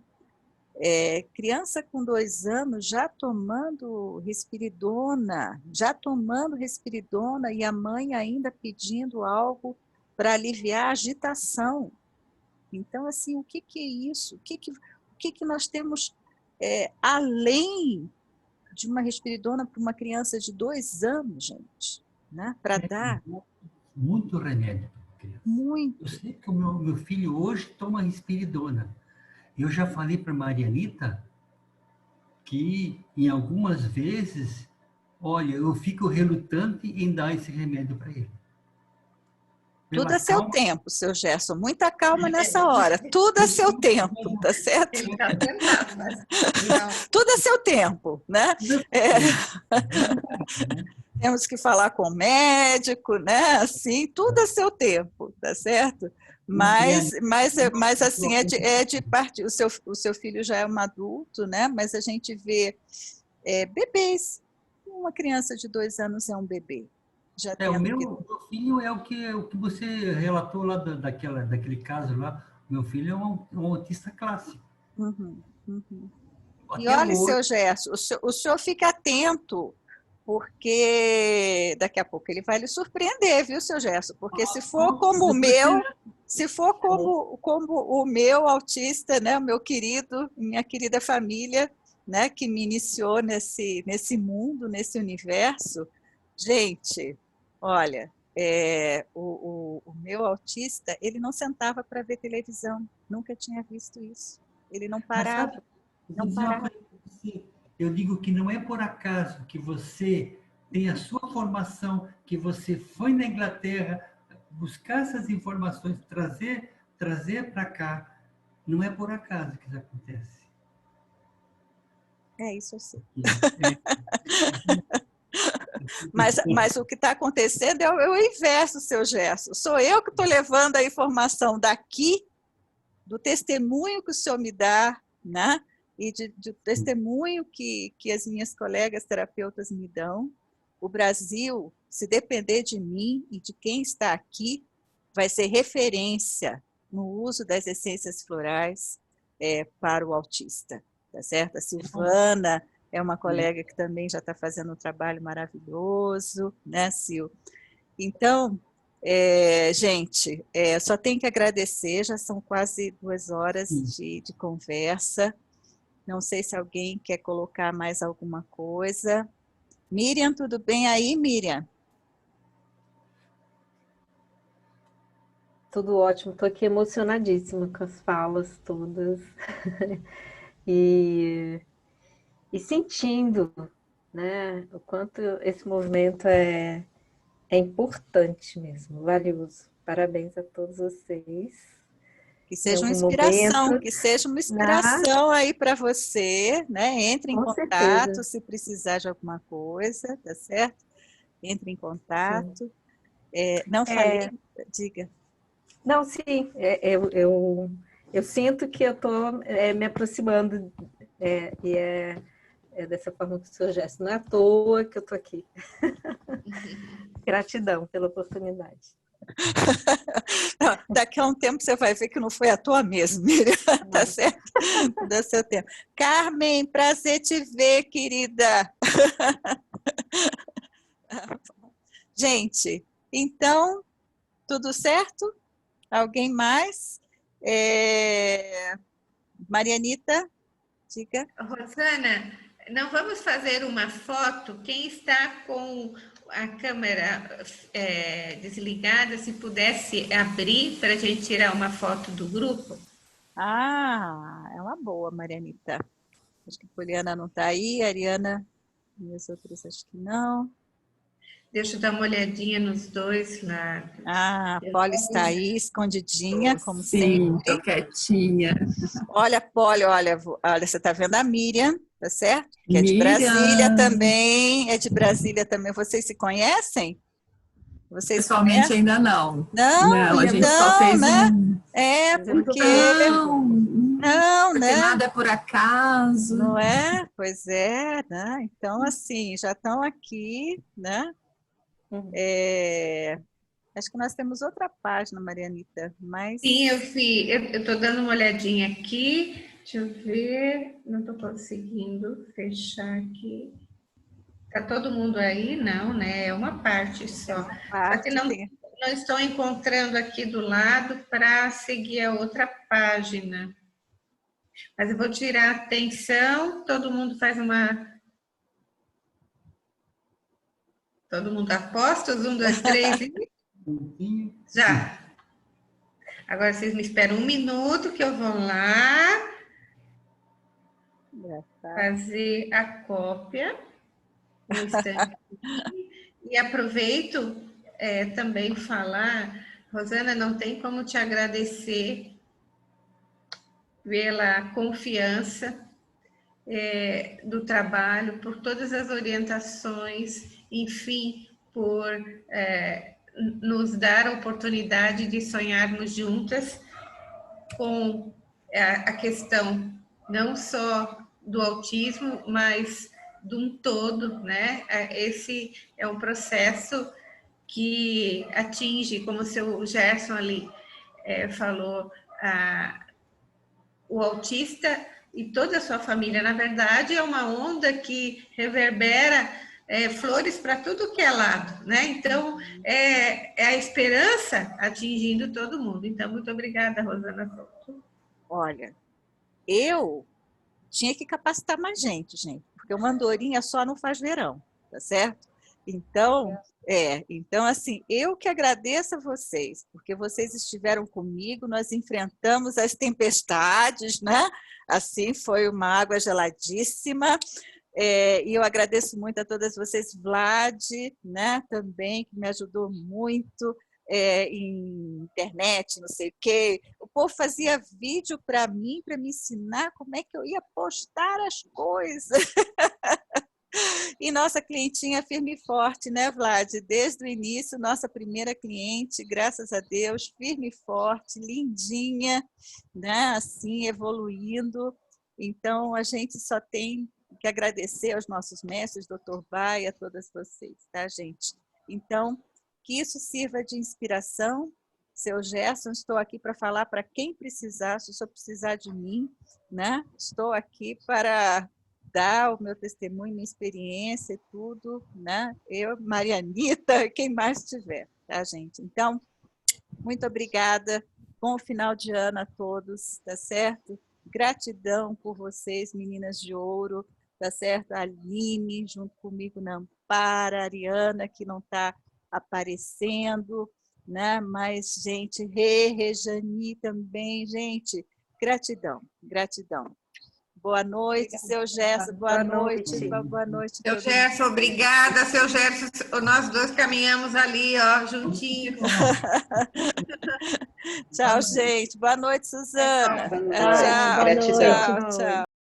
criança com 2 anos já tomando risperidona, e a mãe ainda pedindo algo para aliviar a agitação. Então, assim, o que é isso? O que nós temos além de uma risperidona para uma criança de 2 anos, gente, né? Para dar? Muito remédio. Muito. Eu sei que o meu filho hoje toma risperidona. Eu já falei para a Marianita que, em algumas vezes, olha, eu fico relutante em dar esse remédio para ele. Tudo a seu tempo, seu Gerson. Muita calma nessa hora. Tudo a seu tempo, tá certo? Tudo a seu tempo, né? Temos que falar com o médico, né? Assim, tudo a seu tempo, tá certo? Mas assim, é de parte. O seu filho já é um adulto, né? Mas a gente vê bebês. Uma criança de 2 anos é um bebê. O meu filho é o que você relatou lá daquele caso lá. Meu filho é um autista clássico. Uhum, uhum. E olha, seu Gerson, o senhor fica atento, porque daqui a pouco ele vai lhe surpreender, viu, seu Gerson? Porque se for como o meu, se for como o meu autista, né, o meu querido, minha querida família, né, que me iniciou nesse mundo, nesse universo, gente, olha, o meu autista, ele não sentava para ver televisão, nunca tinha visto isso. Ele não parava. Não parava. Eu digo que não é por acaso que você tem a sua formação, que você foi na Inglaterra buscar essas informações, trazer para cá. Não é por acaso que isso acontece. É isso, eu sei. Mas o que está acontecendo é o inverso, seu Gerson. Sou eu que estou levando a informação daqui, do testemunho que o senhor me dá, né? E do testemunho que as minhas colegas terapeutas me dão. O Brasil, se depender de mim e de quem está aqui, vai ser referência no uso das essências florais para o autista, tá certo? A Silvana é uma colega que também já está fazendo um trabalho maravilhoso, né, Sil? Então, gente, só tenho que agradecer, já são quase 2 horas de conversa. Não sei se alguém quer colocar mais alguma coisa. Miriam, tudo bem aí, Miriam? Tudo ótimo, estou aqui emocionadíssima com as falas todas e sentindo, né, o quanto esse movimento é importante mesmo, valioso. Parabéns a todos vocês. Que seja uma inspiração, que seja uma inspiração aí para você, né? Entre em contato se precisar de alguma coisa, tá certo? Entre em contato. Não falei, diga. Não, sim, eu sinto que eu estou me aproximando e dessa forma que o senhor Gerson. Não é à toa que eu estou aqui. Gratidão pela oportunidade. Não, daqui a um tempo você vai ver que não foi à toa mesmo, Miriam, tá certo? Dá seu tempo. Carmen, prazer te ver, querida. Gente, então, tudo certo? Alguém mais? Marianita, diga. Rosana, não vamos fazer uma foto? Quem está com a câmera desligada, se pudesse abrir para a gente tirar uma foto do grupo? Ah, é uma boa, Marianita. Acho que a Poliana não está aí, a Ariana e as outras acho que não. Deixa eu dar uma olhadinha nos dois lados. Ah, a Poli está aí, escondidinha, como Sim, sempre. tô quietinha. Olha, Poli, olha, você está vendo a Miriam, tá certo? Que é de Miriam. Brasília também, é de Brasília também. Vocês se conhecem? Vocês Pessoalmente conhecem? ainda não. Não, a gente então, só fez né? um... Porque... Não, porque né? nada é por acaso. Não é? Pois é, né? Então, assim, já estão aqui, né? Acho que nós temos outra página, Marianita, mas... Sim, eu estou dando uma olhadinha aqui, deixa eu ver, não estou conseguindo fechar aqui. Está todo mundo aí? Não, né? É uma parte só. Só que não estou encontrando aqui do lado para seguir a outra página. Mas eu vou tirar a atenção, todo mundo faz uma... Todo mundo aposta, 1, 2, 3 e... Já. Agora vocês me esperam 1 minuto que eu vou lá fazer a cópia. Um instante. E aproveito também falar, Rosana, não tem como te agradecer pela confiança do trabalho, por todas as orientações, enfim, por nos dar a oportunidade de sonharmos juntas com a questão não só do autismo, mas de um todo, né? Esse é um processo que atinge, como o seu Gerson ali falou, o autista e toda a sua família. Na verdade, é uma onda que reverbera flores para tudo que é lado, né? Então, é a esperança atingindo todo mundo. Então, muito obrigada, Rosana. Olha, eu tinha que capacitar mais gente, porque uma andorinha só não faz verão, tá certo? Então, assim, eu que agradeço a vocês, porque vocês estiveram comigo, nós enfrentamos as tempestades, né? Assim, foi uma água geladíssima, e eu agradeço muito a todas vocês, Vlad, né, também, que me ajudou muito, em internet, não sei o quê. O povo fazia vídeo para mim, para me ensinar como é que eu ia postar as coisas. E nossa clientinha firme e forte, né, Vlad? Desde o início, nossa primeira cliente, graças a Deus, firme e forte, lindinha, né? Assim, evoluindo. Então, a gente só tem que agradecer aos nossos mestres, Dr. Bai, a todas vocês, tá, gente? Então, que isso sirva de inspiração. Seu Gerson, estou aqui para falar para quem precisar, se o senhor precisar de mim, né? Estou aqui para dar o meu testemunho, minha experiência e tudo, né? Eu, Marianita, quem mais tiver, tá, gente? Então, muito obrigada, bom final de ano a todos, tá certo? Gratidão por vocês, meninas de ouro, tá certo? A Aline, junto comigo na Ampara, a Ariana, que não está aparecendo, né? Mas, gente, Rejani também, gente, gratidão, gratidão. Boa noite, seu Gerson, boa noite. Boa noite. Seu Gerson, obrigada, seu Gerson. Nós dois caminhamos ali, ó, juntinhos. Tchau, gente. Boa noite, Suzana. Boa noite. Tchau, tchau.